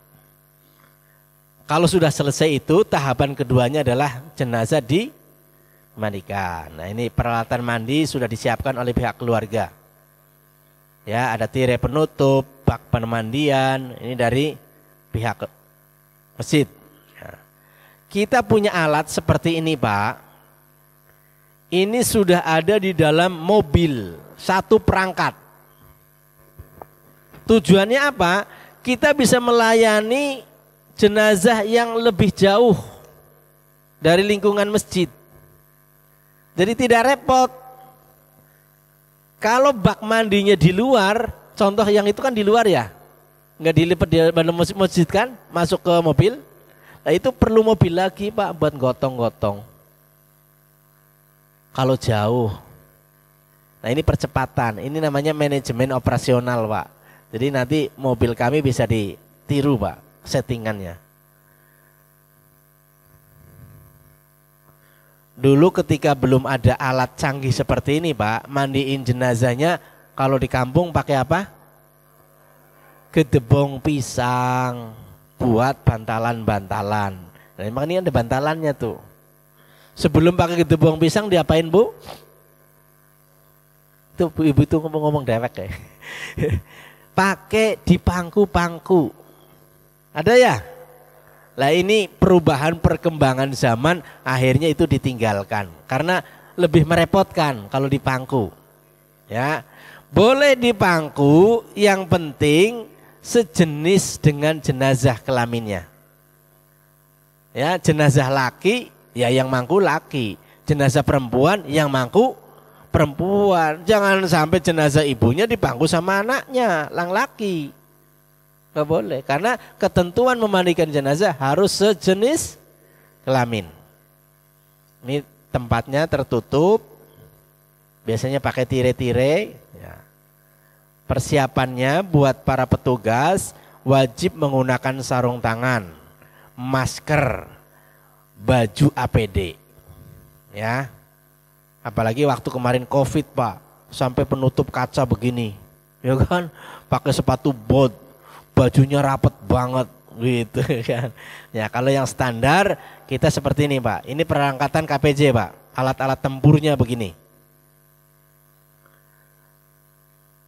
Kalau sudah selesai itu, tahapan keduanya adalah jenazah dimandikan. Nah, ini peralatan mandi sudah disiapkan oleh pihak keluarga. Ya, ada tirai penutup, bak pemandian, ini dari pihak masjid. Ya. Kita punya alat seperti ini, Pak. Ini sudah ada di dalam mobil, satu perangkat. Tujuannya apa? Kita bisa melayani jenazah yang lebih jauh dari lingkungan masjid. Jadi tidak repot. Kalau bak mandinya di luar, contoh yang itu kan di luar ya, nggak dilipat di dalam masjid kan, masuk ke mobil. Nah, itu perlu mobil lagi, Pak, buat gotong-gotong. Kalau jauh. Nah, ini percepatan, ini namanya manajemen operasional, Pak. Jadi nanti mobil kami bisa ditiru, Pak, settingannya. Dulu ketika belum ada alat canggih seperti ini, Pak, mandiin jenazahnya kalau di kampung pakai apa? Gedebong pisang buat bantalan-bantalan. Nah, memang ini ada bantalannya tuh. Sebelum pakai gedebong pisang diapain, Bu? Tuh ibu itu ngomong-ngomong dewek ya. Pakai di pangku-pangku. Ada ya? Lah ini perubahan perkembangan zaman akhirnya itu ditinggalkan karena lebih merepotkan kalau di pangku. Ya. Boleh di pangku, yang penting sejenis dengan jenazah kelaminnya. Ya, jenazah laki ya yang mangku laki, jenazah perempuan yang mangku perempuan. Jangan sampai jenazah ibunya dipangku sama anaknya, laki. Gak boleh, karena ketentuan memandikan jenazah harus sejenis kelamin. Ini tempatnya tertutup, biasanya pakai tirai-tirai. Ya. Persiapannya buat para petugas wajib menggunakan sarung tangan, masker, baju APD. Ya, apalagi waktu kemarin COVID, Pak, sampai penutup kaca begini, ya kan, pakai sepatu bot. Bajunya rapat banget gitu kan. Ya, kalau yang standar kita seperti ini, Pak. Ini perangkatan KPJ, Pak. Alat-alat tempurnya begini.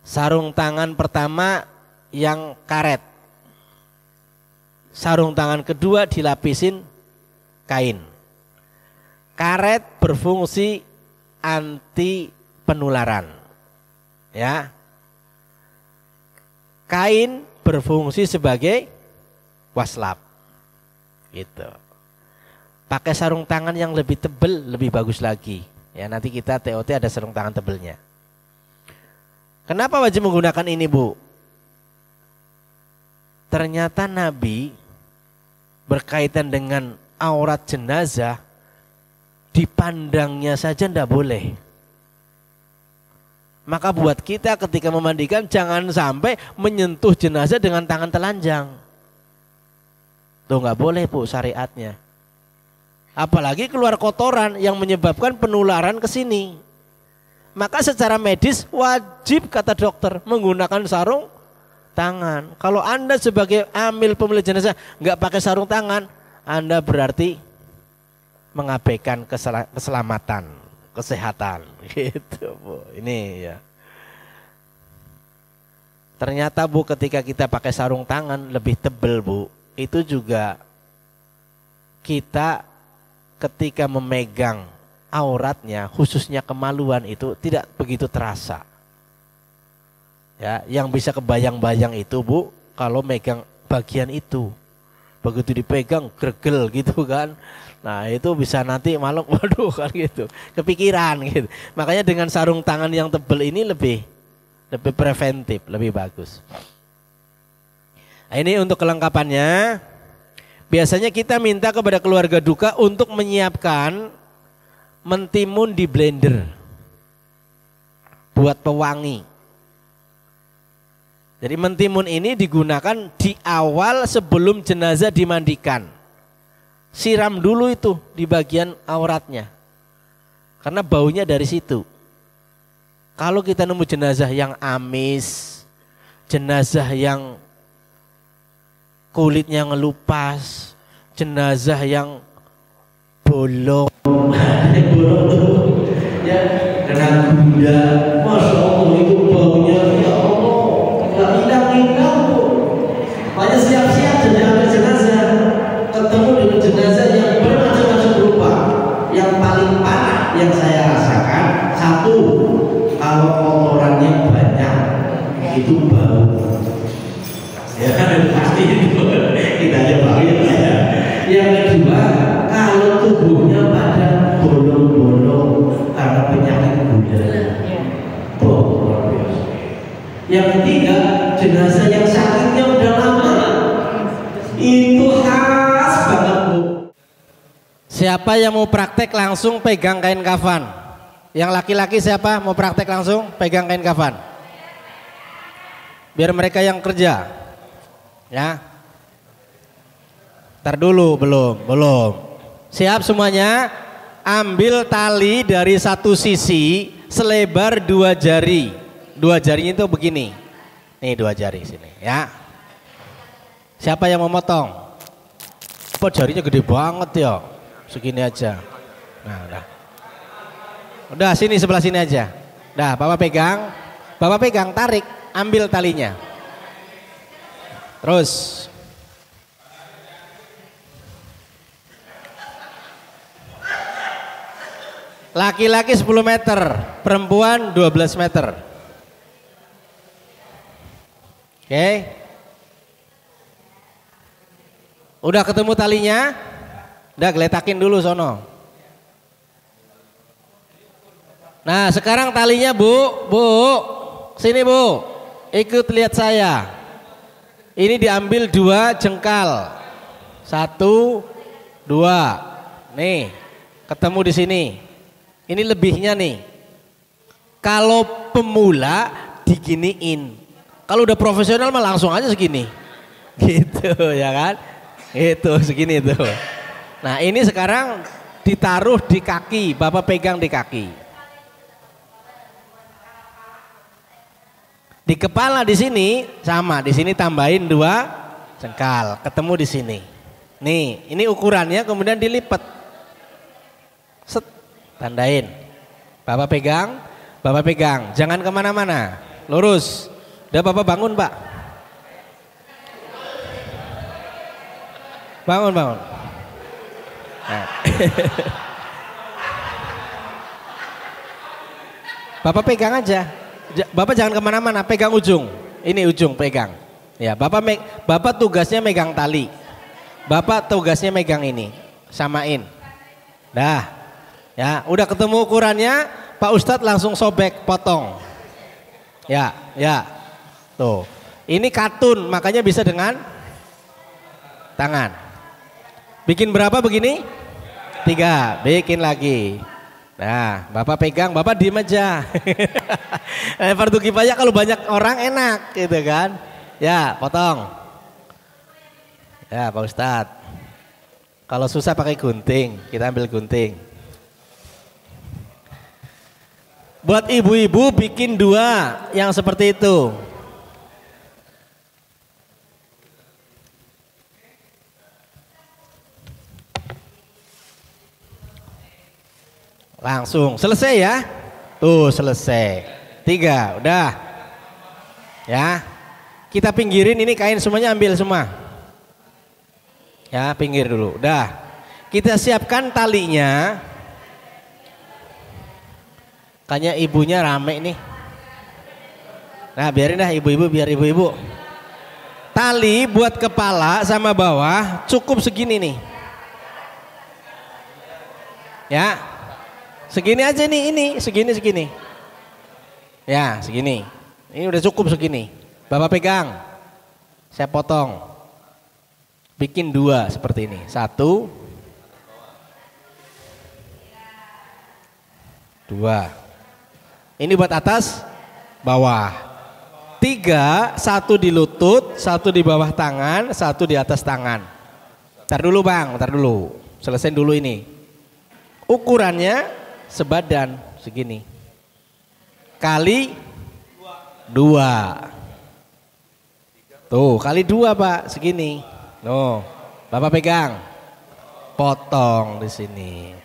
Sarung tangan pertama yang karet. Sarung tangan kedua dilapisin kain. Karet berfungsi anti penularan. Ya. Kain berfungsi sebagai waslap gitu. Pakai sarung tangan yang lebih tebal lebih bagus lagi ya, nanti kita TOT ada sarung tangan tebelnya. Kenapa wajib menggunakan ini, Bu? Ternyata Nabi berkaitan dengan aurat jenazah dipandangnya saja ndak boleh. Maka buat kita ketika memandikan jangan sampai menyentuh jenazah dengan tangan telanjang. Tuh nggak boleh Bu syariatnya. Apalagi keluar kotoran yang menyebabkan penularan ke sini. Maka secara medis wajib kata dokter menggunakan sarung tangan. Kalau Anda sebagai amil pemilik jenazah nggak pakai sarung tangan, Anda berarti mengabaikan keselamatan, kesehatan gitu Bu. Ini ya. Ternyata Bu ketika kita pakai sarung tangan lebih tebal Bu, itu juga kita ketika memegang auratnya khususnya kemaluan itu tidak begitu terasa. Ya, yang bisa kebayang-bayang itu Bu kalau megang bagian itu. Begitu dipegang gregel gitu kan. Nah itu bisa nanti malam waduh kan gitu, kepikiran gitu. Makanya dengan sarung tangan yang tebal ini lebih preventif, lebih bagus. Nah, ini untuk kelengkapannya. Biasanya kita minta kepada keluarga duka untuk menyiapkan mentimun di blender buat pewangi. Jadi mentimun ini digunakan di awal sebelum jenazah dimandikan. Siram dulu itu di bagian auratnya. Karena baunya dari situ. Kalau kita nemu jenazah yang amis, jenazah yang kulitnya ngelupas, jenazah yang bolong, ya kena gula, masya Allah itu baunya ya Allah nggak hilang-hilang Bu. Makanya siap-siap jadi jenazah, ketemu dengan jenazah yang bermacam-macam rupa. Yang paling parah yang saya rasakan satu, kalau kotorannya banyak itu bau. Ya pasti itu kita aja bau ya. Yang kedua, kalau tubuhnya pada bolong-bolong karena penyakit gula. Yang ketiga, jenazah yang sakitnya udah lama. Itu khas banget Bu. Siapa yang mau praktek langsung pegang kain kafan? Yang laki-laki siapa mau praktek langsung pegang kain kafan? Biar mereka yang kerja. Ya. Ntar dulu, belum. Siap semuanya? Ambil tali dari satu sisi selebar 2 jari. 2 jarinya itu begini. Nih 2 jari sini, ya. Siapa yang mau motong? Kok jarinya gede banget ya? Segini aja. Nah, udah. Udah sini sebelah sini aja. Dah, Bapak pegang, tarik, ambil talinya. Terus. Laki-laki 10 meter, perempuan 12 meter. Oke. Udah ketemu talinya? Udah geletakin dulu sono. Nah sekarang talinya Bu, sini Bu, ikut lihat saya. Ini diambil 2 jengkal, 1, 2, nih ketemu di sini. Ini lebihnya nih. Kalau pemula diginiin, kalau udah profesional mah langsung aja segini, gitu ya kan? Itu segini tuh. Nah ini sekarang ditaruh di kaki, Bapak pegang di kaki. Di kepala di sini sama, di sini tambahin 2 jengkal, ketemu di sini. Nih, ini ukurannya kemudian dilipat. Set, tandain. Bapak pegang, jangan kemana-mana, lurus. Udah Bapak bangun Pak. Bangun. Nah. Bapak pegang aja. Bapak jangan kemana-mana, pegang ujung. Ini ujung pegang. Ya, Bapak tugasnya megang tali. Bapak tugasnya megang ini, samain. Dah, ya, udah ketemu ukurannya, Pak Ustadz langsung sobek, potong. Ya, tuh. Ini katun, makanya bisa dengan tangan. Bikin berapa begini? 3, bikin lagi. Nah, Bapak pegang, Bapak diem aja. Fardu kifayah kalau banyak orang enak gitu kan. Ya, potong. Ya, Pak Ustadz. Kalau susah pakai gunting, kita ambil gunting. Buat ibu-ibu bikin 2 yang seperti itu. Langsung selesai ya. Tuh selesai. 3 udah. Ya. Kita pinggirin ini kain semuanya, ambil semua. Ya, pinggir dulu. Udah. Kita siapkan talinya. Kayaknya ibunya rame nih. Nah, biarin dah ibu-ibu, biar ibu-ibu. Tali buat kepala sama bawah cukup segini nih. Ya. Segini aja nih, ini segini. Ya, segini. Ini udah cukup segini. Bapak pegang. Saya potong. Bikin 2 seperti ini. 1 2. Ini buat atas, bawah. 3, 1 di lutut, 1 di bawah tangan, 1 di atas tangan. Ntar dulu Bang, ntar dulu. Selesai dulu ini. Ukurannya sebadan segini kali 2. Tuh kali 2 Pak, segini. No, Bapak pegang, potong di sini.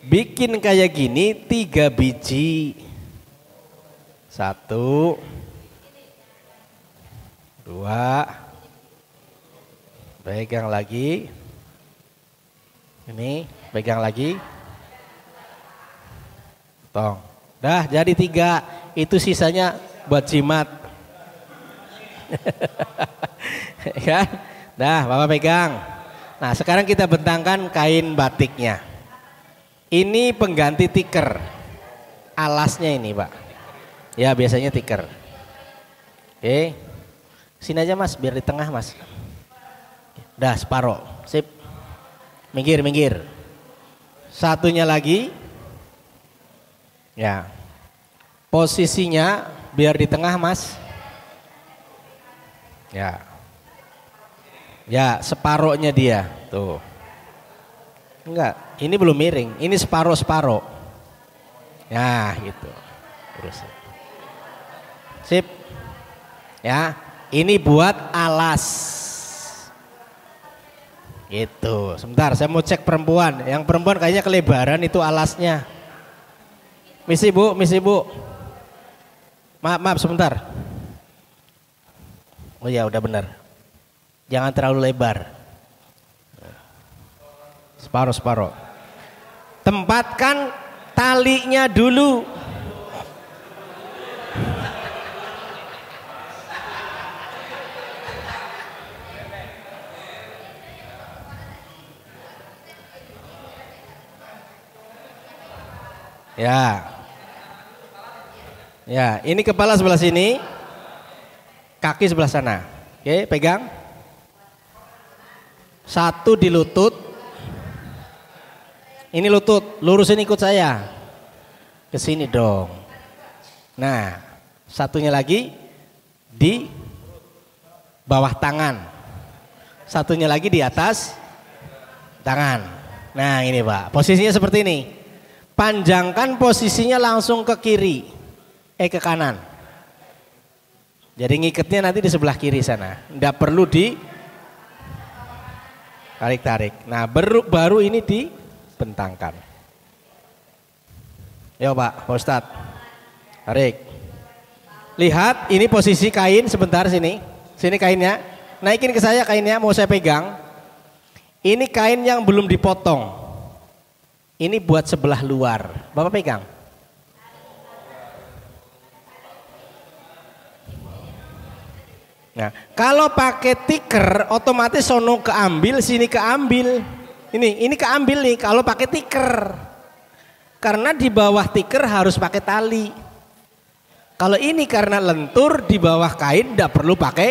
Bikin kayak gini 3 biji. 1 2. Pegang lagi. Ini pegang lagi. Tong. Dah jadi 3. Itu sisanya buat jimat. Ya. Dah Bapak pegang. Nah sekarang kita bentangkan kain batiknya. Ini pengganti tikar. Alasnya ini Pak. Ya biasanya tikar. Oke. Sini aja Mas, biar di tengah Mas. Dah separoh. Sip. Minggir. Satunya lagi. Ya. Posisinya biar di tengah Mas. Ya. Ya, separohnya dia. Tuh. Enggak, ini belum miring. Ini separoh. Ya, gitu. Terus. Sip. Ya, ini buat alas. Gitu. Sebentar, saya mau cek perempuan. Yang perempuan kayaknya kelebaran itu alasnya. Misi Bu. Maaf sebentar. Oh ya, udah benar. Jangan terlalu lebar. Separoh. Tempatkan talinya dulu. Ya, ini kepala sebelah sini, kaki sebelah sana. Oke, pegang. 1 di lutut. Ini lutut, lurusin ikut saya. Ke sini dong. Nah, satunya lagi di bawah tangan. Satunya lagi di atas tangan. Nah, ini Pak, posisinya seperti ini. Panjangkan posisinya langsung ke kiri, ke kanan. Jadi ngiketnya nanti di sebelah kiri sana. Nggak perlu di tarik. Nah baru ini dibentangkan. Yo Pak Ustadz, tarik. Lihat ini posisi kain sebentar sini. Sini kainnya. Naikin ke saya kainnya, mau saya pegang. Ini kain yang belum dipotong. Ini buat sebelah luar. Bapak pegang. Nah, kalau pakai tikar otomatis sono keambil, sini keambil. Ini keambil nih kalau pakai tikar. Karena di bawah tikar harus pakai tali. Kalau ini karena lentur di bawah kain tidak perlu pakai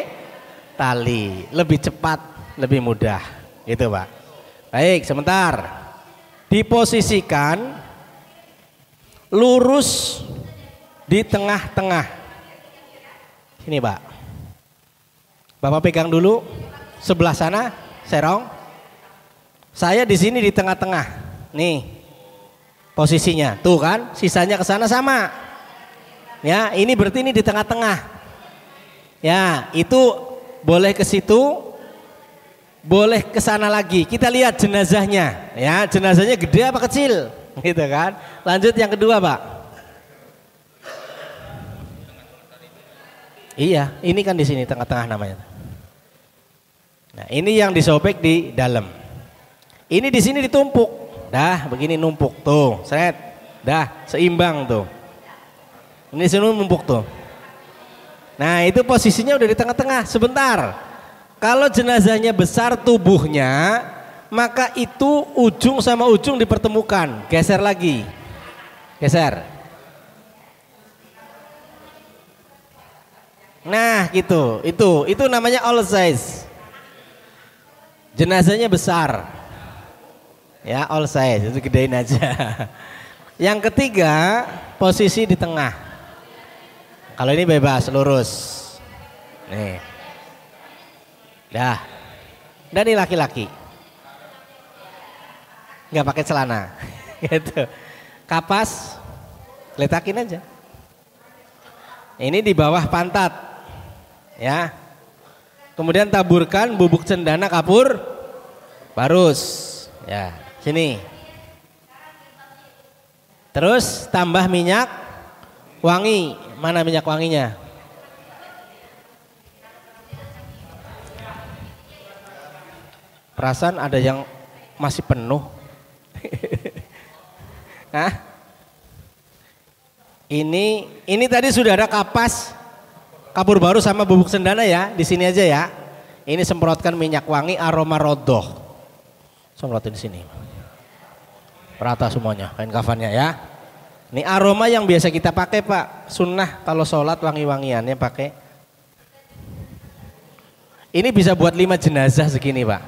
tali. Lebih cepat, lebih mudah. Gitu Pak. Baik, sebentar. diposisikan lurus di tengah-tengah. Sini Pak. Bapak pegang dulu sebelah sana, serong. Saya di sini di tengah-tengah. Nih posisinya, tuh kan, sisanya ke sana sama. Ya, ini berarti ini di tengah-tengah. Ya, itu boleh ke situ, boleh ke sana lagi. Kita lihat jenazahnya. Ya, jenazahnya gede apa kecil? Gitu kan. Lanjut yang kedua, Pak. Iya, ini kan di sini tengah-tengah namanya. Nah, ini yang disobek di dalam. Ini di sini ditumpuk. Dah, begini numpuk tuh. Seret. Dah, seimbang tuh. Ini sini numpuk tuh. Nah, itu posisinya udah di tengah-tengah. Sebentar. Kalau jenazahnya besar tubuhnya, maka itu ujung sama ujung dipertemukan. Geser lagi. Geser. Nah, gitu. Itu namanya all size. Jenazahnya besar. Ya, all size, itu gedein aja. Yang ketiga, posisi di tengah. Kalau ini bebas, lurus. Nih. Dah. Dan ini laki-laki. Nggak pakai celana. Gitu. Kapas, letakin aja. Ini di bawah pantat. Ya. Kemudian taburkan bubuk cendana kapur barus. Ya, sini. Terus tambah minyak wangi. Mana minyak wanginya? Perasaan ada yang masih penuh. Hah? Ini tadi sudah ada kapas kapur baru sama bubuk cendana ya, di sini aja ya. Ini semprotkan minyak wangi aroma rodoh. Semprotin di sini. Rata semuanya kain kafannya ya. Ini aroma yang biasa kita pakai Pak. Sunnah kalau sholat wangi-wangiannya pakai. Ini bisa buat 5 jenazah segini Pak.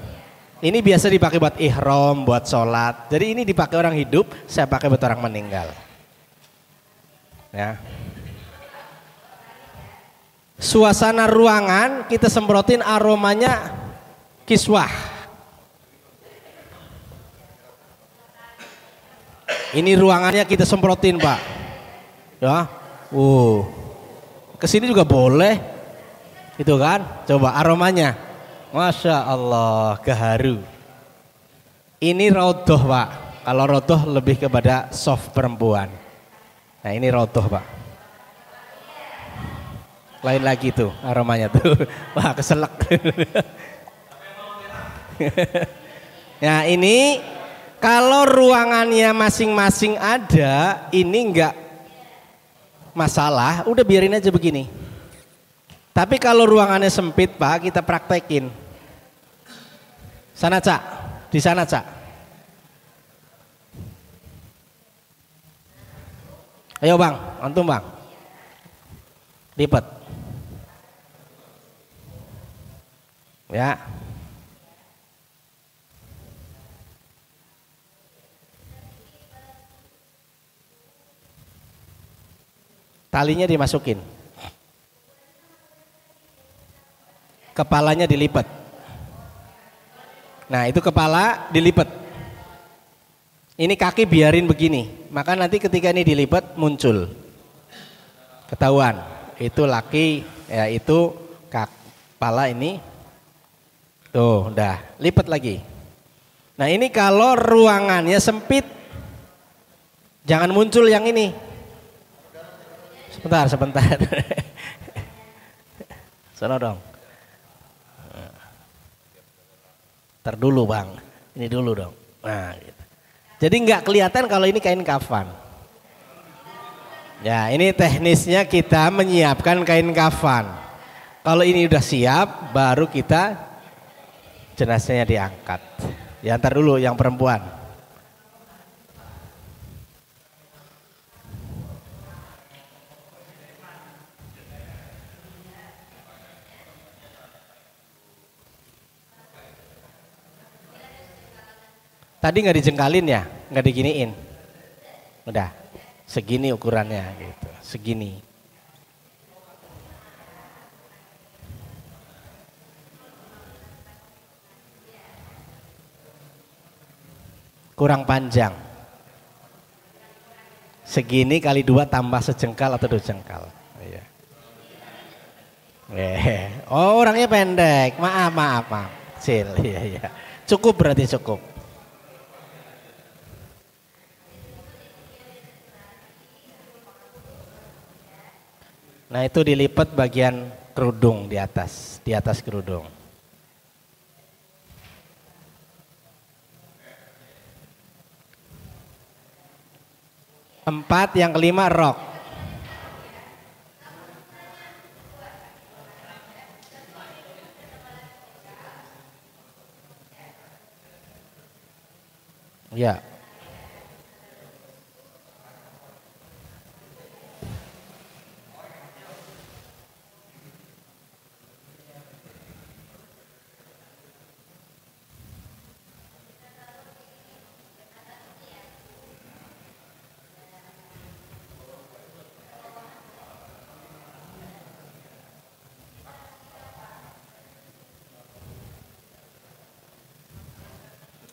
Ini biasa dipakai buat ihram, buat sholat. Jadi ini dipakai orang hidup, saya pakai buat orang meninggal. Ya. Suasana ruangan kita semprotin aromanya kiswah. Ini ruangannya kita semprotin Pak. Ya, kesini juga boleh, itu kan? Coba aromanya, masya Allah, gaharu. Ini rodoh Pak. Kalau rodoh lebih kepada soft perempuan. Nah ini rodoh Pak. Lain lagi tuh aromanya tuh. Wah keselak. Nah ini kalau ruangannya masing-masing ada, ini enggak masalah, udah biarin aja begini. Tapi kalau ruangannya sempit Pak, kita praktekin. Sana Cak, di sana Cak. Ayo Bang, antum Bang. Lipat. Ya. Talinya dimasukin. Kepalanya dilipat. Nah, itu kepala dilipat. Ini kaki biarin begini. Maka nanti ketika ini dilipat muncul. Ketahuan. Itu laki, ya itu kepala ini. Tuh, udah, lipat lagi. Nah, ini kalau ruangannya sempit, jangan muncul yang ini. Sebentar. Sana dong. Ntar dulu Bang, ini dulu dong. Nah, gitu. Jadi nggak kelihatan kalau ini kain kafan. Ya, ini teknisnya kita menyiapkan kain kafan. Kalau ini udah siap, baru kita jenazahnya diangkat. Ya, ntar dulu yang perempuan. Tadi nggak dijengkalin ya? nggak diginiin. Udah, segini ukurannya gitu, segini. Kurang panjang. Segini kali 2 tambah sejengkal atau 2 jengkal. Iya. Oh, orangnya pendek. Maaf. Kecil. Iya. Cukup berarti cukup. Nah, itu dilipat bagian kerudung di atas kerudung. 4, yang kelima rok. Ya.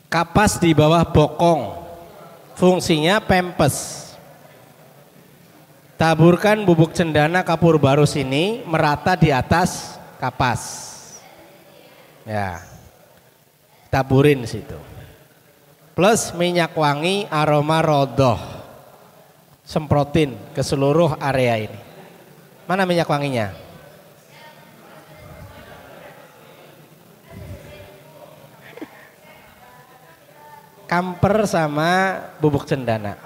Kapas di bawah bokong, fungsinya pempes. Taburkan bubuk cendana kapur barus ini merata di atas kapas. Ya, taburin situ. Plus minyak wangi aroma rodoh, semprotin ke seluruh area ini. Mana minyak wanginya? Kamper sama bubuk cendana.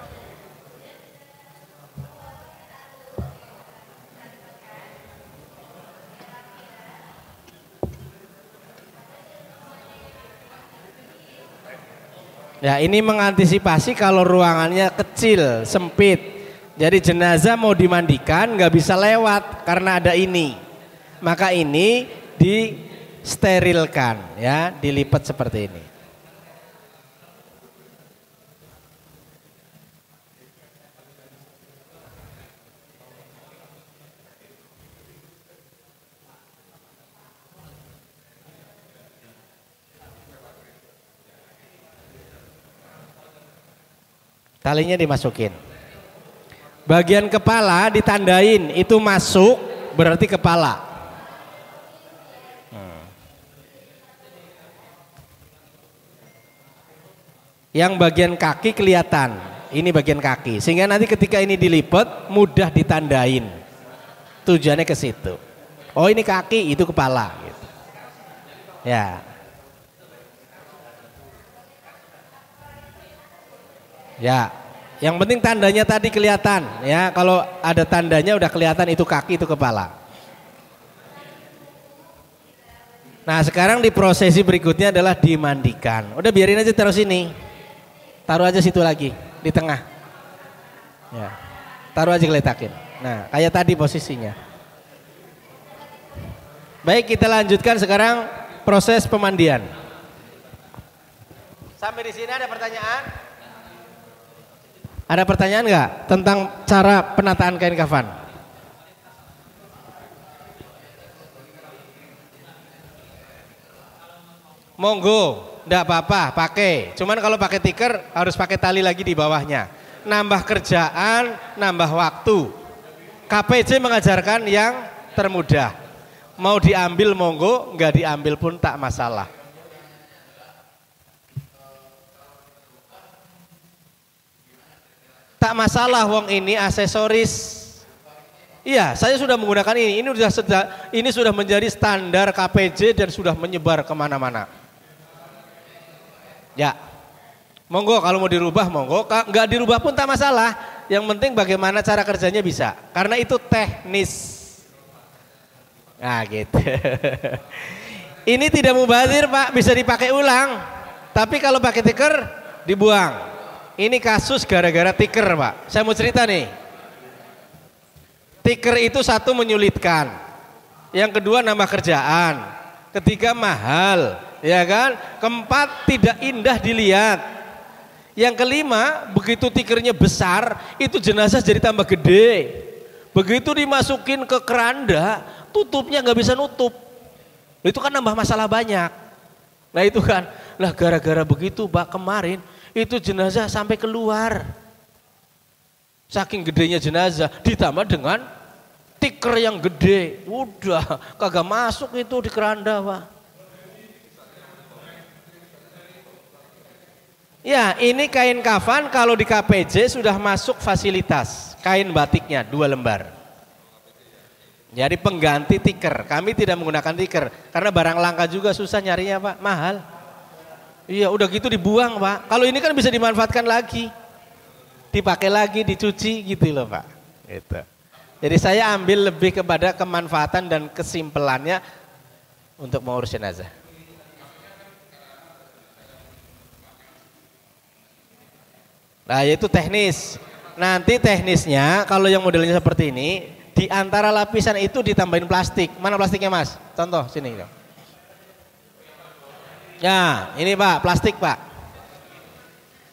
Ya, ini mengantisipasi kalau ruangannya kecil, sempit. Jadi jenazah mau dimandikan nggak bisa lewat karena ada ini. Maka ini disterilkan, ya, dilipat seperti ini. Talinya dimasukin. Bagian kepala ditandain, itu masuk berarti kepala. Yang bagian kaki kelihatan, ini bagian kaki. Sehingga nanti ketika ini dilipat mudah ditandain. Tujuannya ke situ. Oh, ini kaki, itu kepala gitu. Ya. Ya, yang penting tandanya tadi kelihatan ya. Kalau ada tandanya udah kelihatan itu kaki, itu kepala. Nah, sekarang di prosesi berikutnya adalah dimandikan. Udah biarin aja taruh sini. Taruh aja situ lagi di tengah. Ya. Taruh aja geletakin. Nah, kayak tadi posisinya. Baik, kita lanjutkan sekarang proses pemandian. Sampai di sini ada pertanyaan? Ada pertanyaan nggak tentang cara penataan kain kafan? Monggo, enggak apa-apa, pakai. Cuman kalau pakai tikar harus pakai tali lagi di bawahnya. Nambah kerjaan, nambah waktu. KPJ mengajarkan yang termudah. Mau diambil monggo, enggak diambil pun tak masalah. Tak masalah, wong ini aksesoris. Iya, saya sudah menggunakan ini. Ini sudah menjadi standar KPJ dan sudah menyebar kemana-mana. Ya, monggo kalau mau dirubah monggo, nggak dirubah pun tak masalah. Yang penting bagaimana cara kerjanya bisa. Karena itu teknis. Nah gitu. Ini tidak mubazir Pak, bisa dipakai ulang. Tapi kalau pakai tikar dibuang. Ini kasus gara-gara tikar Pak. Saya mau cerita nih. Tikar itu satu menyulitkan. Yang kedua nambah kerjaan. Ketiga mahal, ya kan? Keempat tidak indah dilihat. Yang kelima, begitu tikernya besar, itu jenazah jadi tambah gede. Begitu dimasukin ke keranda, tutupnya nggak bisa nutup. Itu kan nambah masalah banyak. Nah itu kan, lah gara-gara begitu Pak kemarin, itu jenazah sampai keluar. Saking gedenya jenazah, ditambah dengan tiker yang gede. Udah, kagak masuk itu di keranda Pak. Ya, ini kain kafan kalau di KPJ sudah masuk fasilitas. Kain batiknya 2 lembar. Jadi pengganti tiker. Kami tidak menggunakan tiker karena barang langka juga susah nyarinya Pak, mahal. Iya, udah gitu dibuang Pak. Kalau ini kan bisa dimanfaatkan lagi. Dipakai lagi, dicuci gitu loh Pak. Gitu. Jadi saya ambil lebih kepada kemanfaatan dan kesimpelannya untuk mengurus jenazah. Nah yaitu teknis. Nanti teknisnya kalau yang modelnya seperti ini, di antara lapisan itu ditambahin plastik. Mana plastiknya Mas? Contoh sini. Ya ini Pak, plastik Pak.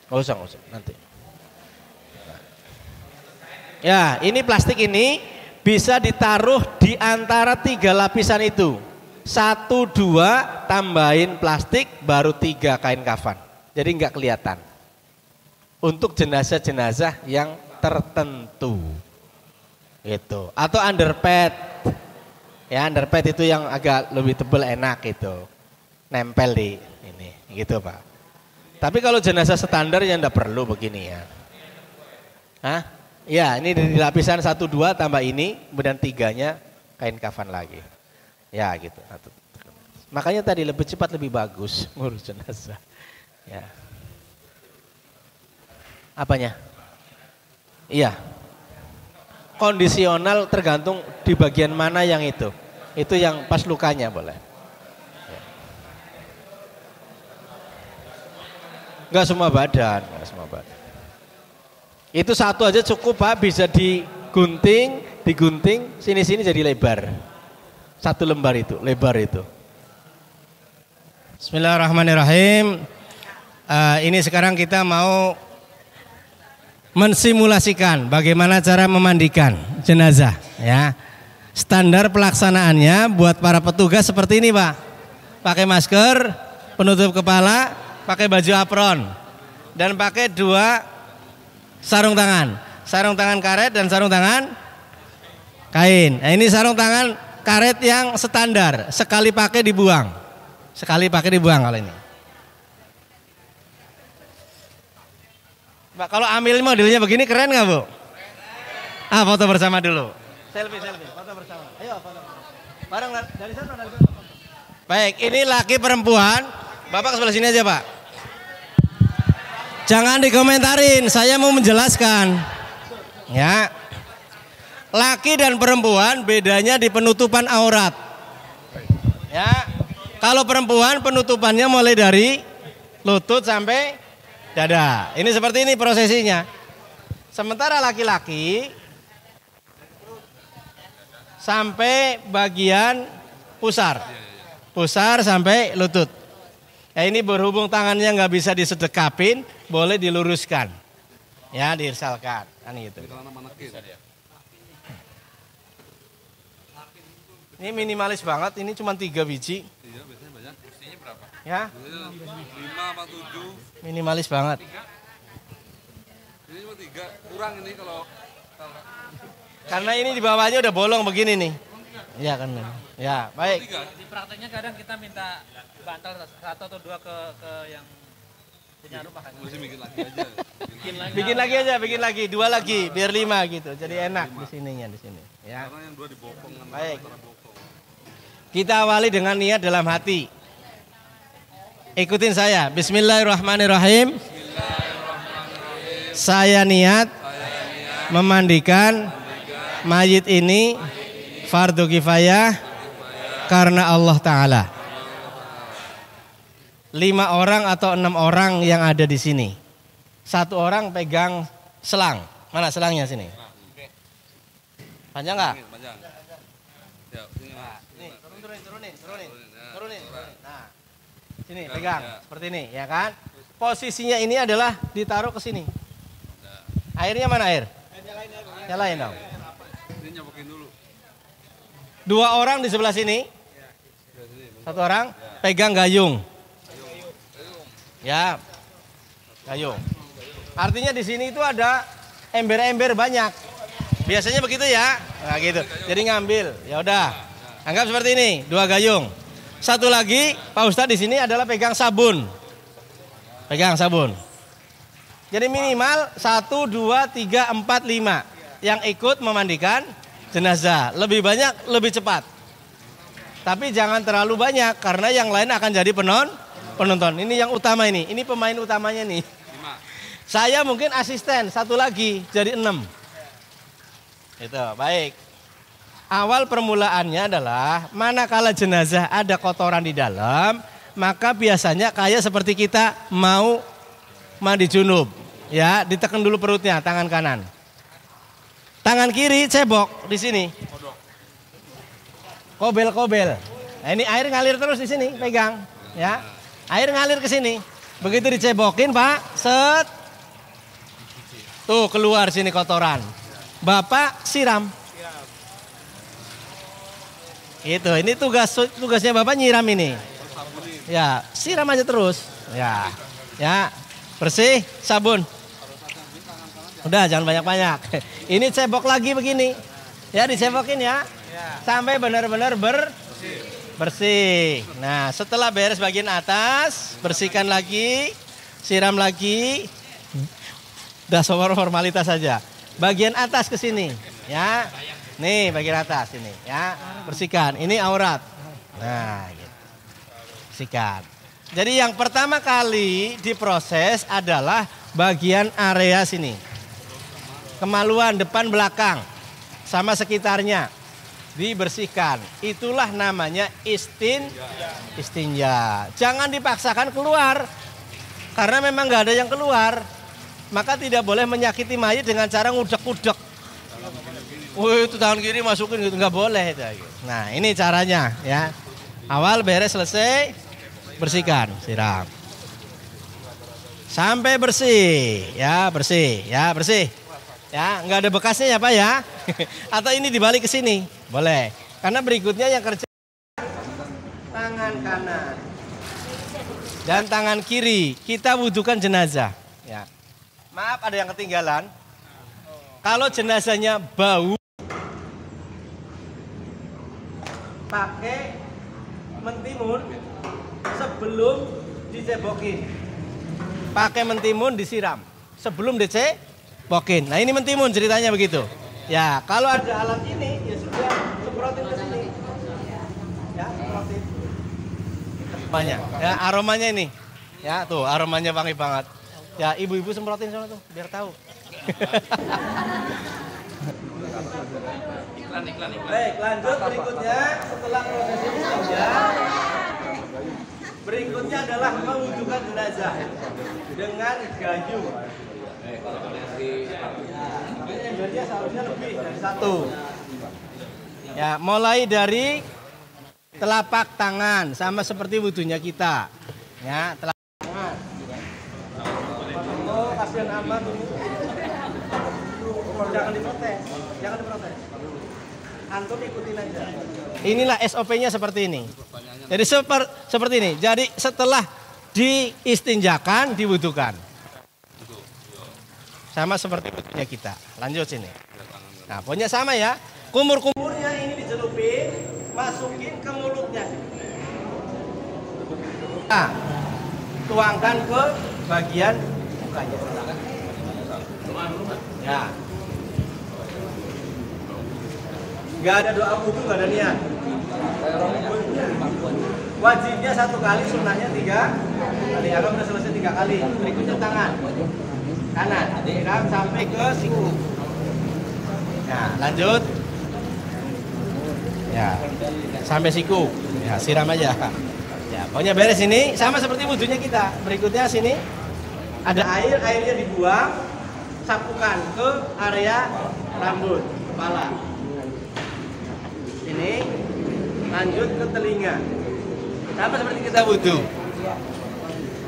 Nggak usah nanti. Ya ini plastik ini bisa ditaruh di antara 3 lapisan itu. 1, 2 tambahin plastik, baru 3 kain kafan. Jadi nggak kelihatan. Untuk jenazah-jenazah yang tertentu gitu. Atau underpad ya, underpad itu yang agak lebih tebal enak gitu, nempel di ini gitu Pak. Tapi kalau jenazah standar ya enggak perlu begini ya. Hah? Ya ini di lapisan 1, 2 tambah ini, kemudian 3-nya kain kafan lagi ya gitu. Makanya tadi lebih cepat lebih bagus ngurus jenazah ya. Apanya? Iya. Kondisional tergantung di bagian mana yang itu. Itu yang pas lukanya boleh. Enggak semua badan, enggak semua badan. Itu 1 aja cukup Pak, bisa digunting, sini-sini jadi lebar. 1 lembar itu, lebar itu. Bismillahirrahmanirrahim. Ini sekarang kita mau mensimulasikan bagaimana cara memandikan jenazah ya. Standar pelaksanaannya buat para petugas seperti ini Pak. Pakai masker, penutup kepala, pakai baju apron dan pakai 2 sarung tangan. Sarung tangan karet dan sarung tangan kain. Nah, ini sarung tangan karet yang standar, sekali pakai dibuang. Sekali pakai dibuang kalau ini. Mbak, kalau ambil modelnya begini keren nggak Bu? Ah, foto bersama dulu. Selfie, foto bersama. Ayo foto. Bareng dari sana, dari sana. Baik, ini laki perempuan. Bapak ke sebelah sini aja Pak. Jangan dikomentarin, saya mau menjelaskan. Ya, laki dan perempuan bedanya di penutupan aurat. Ya, kalau perempuan penutupannya mulai dari lutut sampai dada. Ini seperti ini prosesinya. Sementara laki-laki sampai bagian pusar. Pusar sampai lutut. Ya ini berhubung tangannya nggak bisa disedekapin, boleh diluruskan. Ya diirsalkan. Kan gitu. Ini minimalis banget, ini cuma 3 biji. Iya, biasanya banyak. Porsinya berapa? Ya. 5 apa 7. Minimalis banget. Ini cuma 3, kurang ini kalau karena ini di bawahnya udah bolong begini nih. Iya kan. Ya, baik. Di prakteknya kadang kita minta bantal 1 atau 2 ke yang punya rumah kan. Mesti bikin lagi aja. bikin lagi 2 lagi biar 5 gitu. Jadi enak di sininya di sini, ya. Karena yang 2 dibopong kan. Baik. Kita awali dengan niat dalam hati. Ikutin saya. Bismillahirrahmanirrahim. Saya niat memandikan mayit ini fardu kifayah karena Allah Ta'ala. 5 orang atau 6 orang yang ada di sini. 1 orang pegang selang. Mana selangnya sini? Panjang nggak? Panjang. Nih, turunin. Nah, sini pegang seperti ini, ya kan? posisinya ini adalah ditaruh ke sini. Airnya mana air? Nyalain dong. Dua orang di sebelah sini. Satu orang pegang gayung. Ya, gayung. Artinya di sini itu ada ember-ember banyak. Biasanya begitu ya. Nah gitu. Jadi ngambil. Ya udah. Anggap seperti ini, 2 gayung. Satu lagi, Pak Ustadz di sini adalah pegang sabun. Pegang sabun. Jadi minimal 1, 2, 3, 4, 5 yang ikut memandikan jenazah. Lebih banyak, lebih cepat. Tapi jangan terlalu banyak karena yang lain akan jadi penonton. Ini yang utama ini. Ini pemain utamanya nih. Saya mungkin asisten, satu lagi jadi 6. Itu baik. Awal permulaannya adalah manakala jenazah ada kotoran di dalam, maka biasanya kayak seperti kita mau mandi junub. Ya, ditekan dulu perutnya, tangan kanan. Tangan kiri cebok di sini. Kobel-kobel. Nah, ini air ngalir terus di sini, pegang, ya. Air ngalir ke sini. Begitu dicebokin, Pak, set. Tuh keluar sini kotoran. Bapak siram. Itu, ini tugasnya Bapak nyiram ini. Ya, siram aja terus. Ya. Ya, bersih, sabun. Udah, jangan banyak-banyak. Ini cebok lagi begini. Ya, dicebokin ya. Sampai benar-benar bersih. Nah, setelah beres bagian atas, bersihkan lagi, siram lagi. Udah formalitas saja. Bagian atas ke sini, ya. Nih, bagian atas ini, ya. Bersihkan. Ini aurat. Nah, gitu. Bersihkan. Jadi yang pertama kali diproses adalah bagian area sini. Kemaluan depan belakang sama sekitarnya dibersihkan. Itulah namanya istinja. Jangan dipaksakan keluar. Karena memang nggak ada yang keluar. Maka tidak boleh menyakiti mayit dengan cara ngudek-ngudek. Wih, itu tangan kiri masukin gitu, nggak boleh. Nah, ini caranya ya. Awal beres selesai, bersihkan, siram. Sampai bersih, ya bersih, ya bersih. Ya, nggak ada bekasnya ya Pak ya. Atau ini dibalik ke sini, boleh. Karena berikutnya yang kerja tangan kanan dan tangan kiri kita butuhkan jenazah. Ya. Maaf ada yang ketinggalan. Kalau jenazahnya bau, pakai mentimun sebelum dicebokin. Pakai mentimun disiram sebelum dicebokin. Nah ini mentimun ceritanya begitu. Ya kalau ada alat ini ya sudah semprotin ke sini. Ya semprotin. Banyak. Ya aromanya ini. Ya tuh aromanya wangi banget. Ya ibu-ibu semprotin sana tuh biar tahu. Iklan. Baik, lanjut berikutnya setelah proses istinja. Berikutnya adalah mewudukan jenazah dengan gayung. Embernya seharusnya lebih dari 1. Ya, mulai dari telapak tangan sama seperti wudunya kita. Ya, telapak tangan. Oh, kasihan amat ini. Jangan diprotes. Antum ikutin aja. Inilah SOP-nya seperti ini. Jadi seperti ini. Jadi setelah diistinjakan, diwudukan. Sama seperti wudunya kita. Lanjut sini. Nah, pokoknya sama ya. Kumur-kumurnya ini dicelupin, masukin ke mulutnya. Nah, tuangkan ke bagian mukanya. Ya. Gak ada doa wudu, gak ada niat. Wajibnya 1 kali, sunnahnya 3 kali. Anggap udah selesai 3 kali. Berikutnya tangan kanan, siram sampai ke siku. Nah, lanjut. Ya, sampai siku. Ya, siram aja. Ya, pokoknya beres ini sama seperti wudunya kita. Berikutnya sini ada air, airnya dibuang, sapukan ke area rambut, kepala. Ini lanjut ke telinga. Sama seperti kita wudu.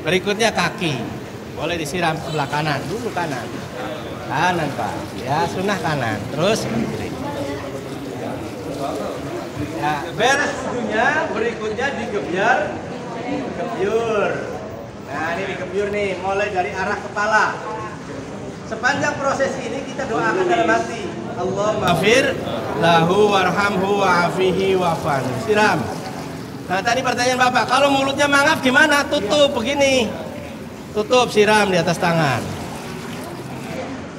Berikutnya kaki. boleh disiram sebelah kanan dulu, kanan Pak ya, sunnah kanan, terus kiri. Ya, beres wudhunya, berikutnya digebyur. Nah, ini digebyur nih, mulai dari arah kepala. Sepanjang proses ini kita doakan dalam hati, Allahumma fir lahu warhamhu wa'afihi wa'fan. Siram. Nah, tadi pertanyaan Bapak, kalau mulutnya mangap gimana? Tutup begini. Tutup, siram di atas tangan.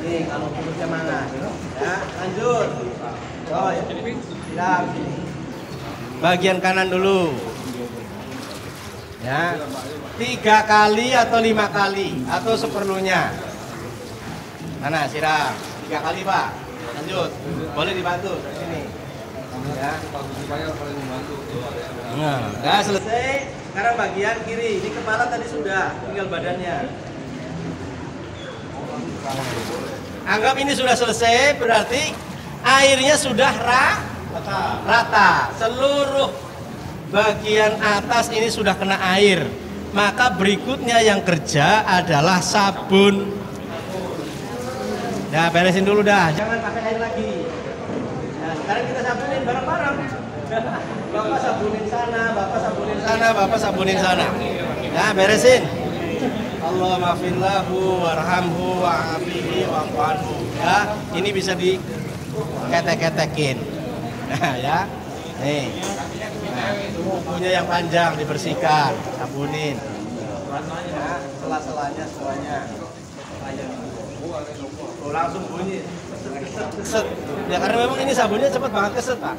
Nih, kalau mulutnya mangap. Ya, lanjut. Oh, ya. Siram sini. Bagian kanan dulu. Ya. 3 kali atau 5 kali atau seperlunya. Mana siram? 3 kali, Pak. Lanjut. Boleh dibantu sini. Ya. Nah, selesai. Sekarang bagian kiri. Ini kepala tadi sudah, tinggal badannya. Anggap ini sudah selesai, berarti airnya sudah rata. Seluruh bagian atas ini sudah kena air. Maka berikutnya yang kerja adalah sabun. Nah, beresin dulu dah, jangan pakai air lagi. Nah, sekarang kita sabunin bareng-bareng. Bapak sabunin sana, Bapak sabunin sana, Bapak sabunin sana. Nah, beresin. Allahumma fillahu warhamhu wa'afihi wa'anhu. Ya, ini bisa diketek-ketekin. Nah, ya. Nih. Nah, kukunya yang panjang dibersihkan, sabunin. Nah, sela-selanya semuanya. Oh, langsung bunyi. Keset. Ya karena memang ini sabunnya cepat banget keset, Pak.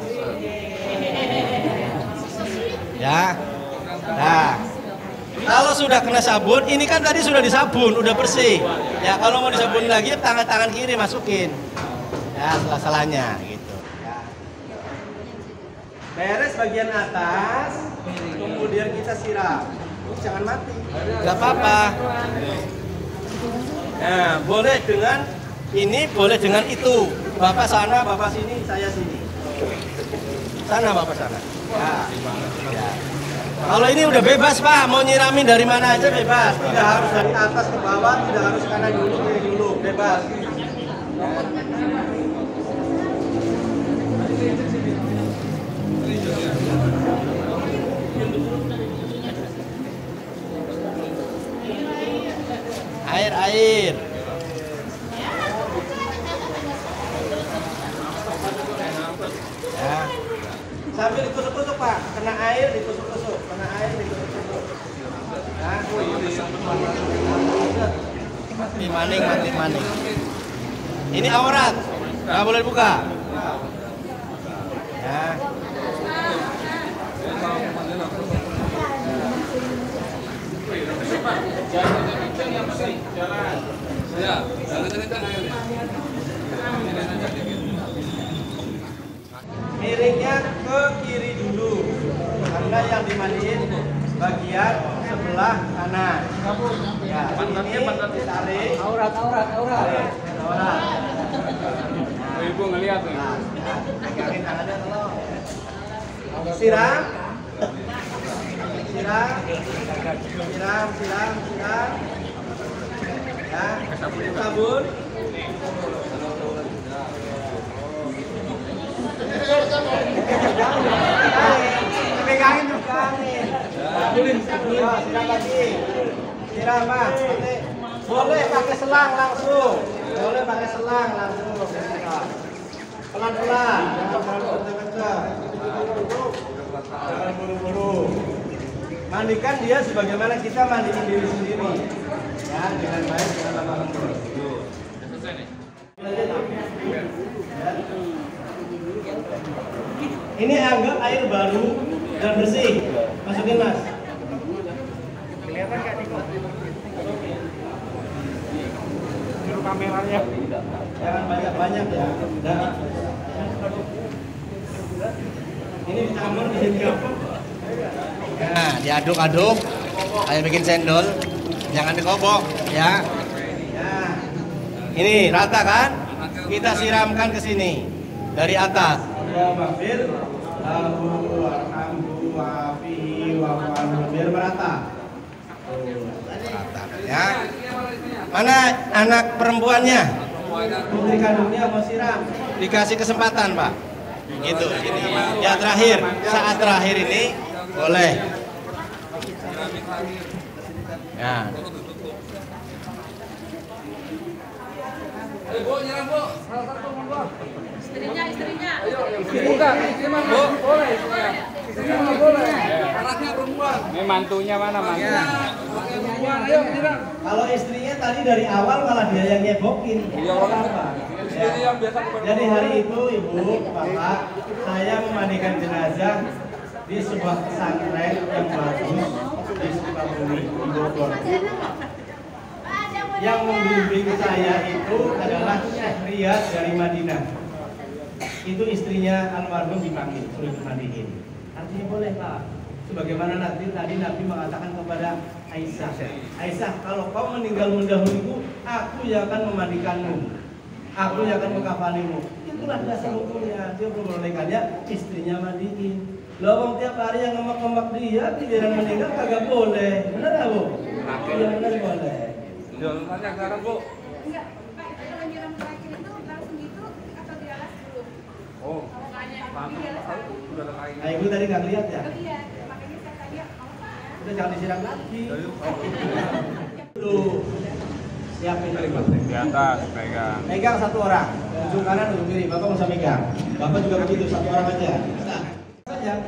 Ya. Nah. Kalau sudah kena sabun, ini kan tadi sudah disabun, udah bersih. Ya, kalau mau disabun lagi, tangan kiri masukin. Ya, sela-selanya gitu. Ya. Beres bagian atas, kemudian kita siram. Jangan mati. Gak apa-apa. Nah, boleh dengan ini, boleh dengan itu. Bapak sana, Bapak sini, saya sini. Sana, Bapak sana. Ya. Kalau ini udah bebas, Pak, mau nyiramin dari mana aja bebas. Tidak harus dari atas ke bawah, tidak harus kanan dulu, kiri dulu, bebas. Air. Ya. Sambil ditusuk-tusuk, Pak. Kena air ditusuk-tusuk. Nah. Mati maning. Ini aurat. Nggak boleh buka. Ya. Miringnya ke kiri dulu, karena yang dimandiin bagian sebelah kanan. Ya, ini ditarik. Aurat. Ibu ngeliat nih. Pegangin tangannya tolong. Siram. Ya, sabun. Pegangin. Siram lagi. Siram, Pak. Boleh pakai selang langsung. Pelan-pelan, jangan kencang-kencang. Jangan buru-buru. Mandikan dia sebagaimana kita mandiin diri sendiri. Ya, dengan baik, dengan lemah lembut. Ini anggap air baru dan bersih. Masukin, Mas. Kelihatan nggak di kameranya? Jangan banyak-banyak ya. Ini dicampur di sini. Nah, diaduk-aduk. Kayak bikin cendol. Jangan dikobok, ya. Nah, ini rata kan? Kita siramkan ke sini dari atas. Biar merata. Ya. Mana anak perempuannya? Putri kandungnya mau siram. Dikasih kesempatan, Pak. Gitu, ini. Ya terakhir, saat terakhir ini boleh. Ya. Istrinya. Bukan, istri mah boleh. Istri mah boleh. Anaknya perempuan. Ini mantunya mana mantunya? Ayo, Kalau istrinya tadi dari awal malah dia yang nyebokin. Iya, apa? Yang biasa. Jadi hari itu Ibu, Bapak, saya memandikan jenazah di sebuah pesantren yang bagus di Sukabumi, Bogor. Yang membimbing saya itu adalah Syekh Riyad dari Madinah. Itu istrinya almarhum dipanggil, suruh dimandiin. Artinya boleh, Pak. Sebagaimana nanti tadi Nabi mengatakan kepada Aisyah, Aisyah, kalau kau meninggal mendahuluku, aku yang akan memandikanmu, aku yang akan mengkafanimu. Itulah dasar hukumnya. Dia membolehkannya, istrinya mandiin. Loh, tiap hari yang ngemak-ngemak dia, giliran meninggal kagak boleh. Benar nggak, Bu? Iya, benar boleh. Jangan tanya sekarang, Bu. Enggak, Pak, kalau nyiram terakhir itu langsung gitu atau dialas dulu? Oh, langsung sudah ada kain. Nah, Ibu tadi nggak lihat ya? Lihat, makanya saya tanya, Udah jangan disiram lagi. Dulu, siapin dulu. Di atas, pegang. Pegang satu orang, ujung kanan, ujung kiri. Bapak nggak usah pegang. Bapak juga begitu, satu orang aja. Saja.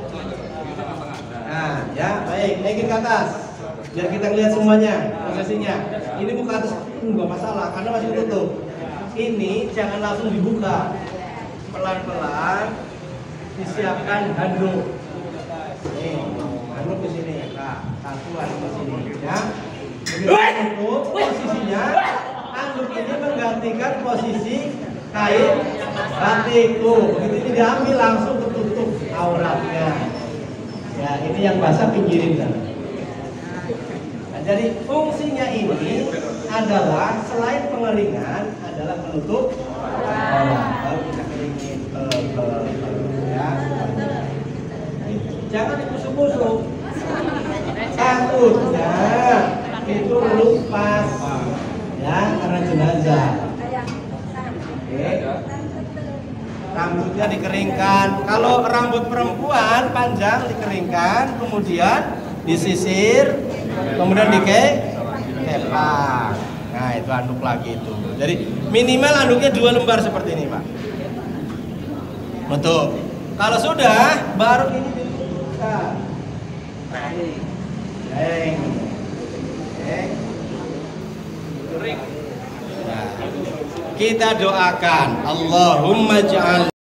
Nah, ya baik, naikin ke atas. Biar kita lihat semuanya, prosesinya. Ini buka atas, nggak masalah, karena masih tutup. Ini jangan langsung dibuka. Pelan-pelan disiapkan handuk. Nih, handuk ke sini. Nah, satu handuk ke sini. Ya. Untuk posisinya, handuk ini menggantikan posisi kain batikku. Begitu ini diambil langsung tertutup auratnya. Ya, ini yang basah pinggirin kan. Nah, jadi fungsinya ini adalah selain pengeringan adalah penutup aurat. Baru kita keringin ya. Jangan dikusuk-kusuk. Takutnya itu lupas ya karena jenazah. Oke. Rambutnya dikeringkan. Kalau rambut perempuan panjang dikeringkan, kemudian disisir, kemudian dikepang. Nah, itu anduk lagi itu. Jadi minimal anduknya 2 lembar seperti ini, Pak. Betul. Kalau sudah, baru ini dibuka. Nah, kita doakan Allahumma ja'al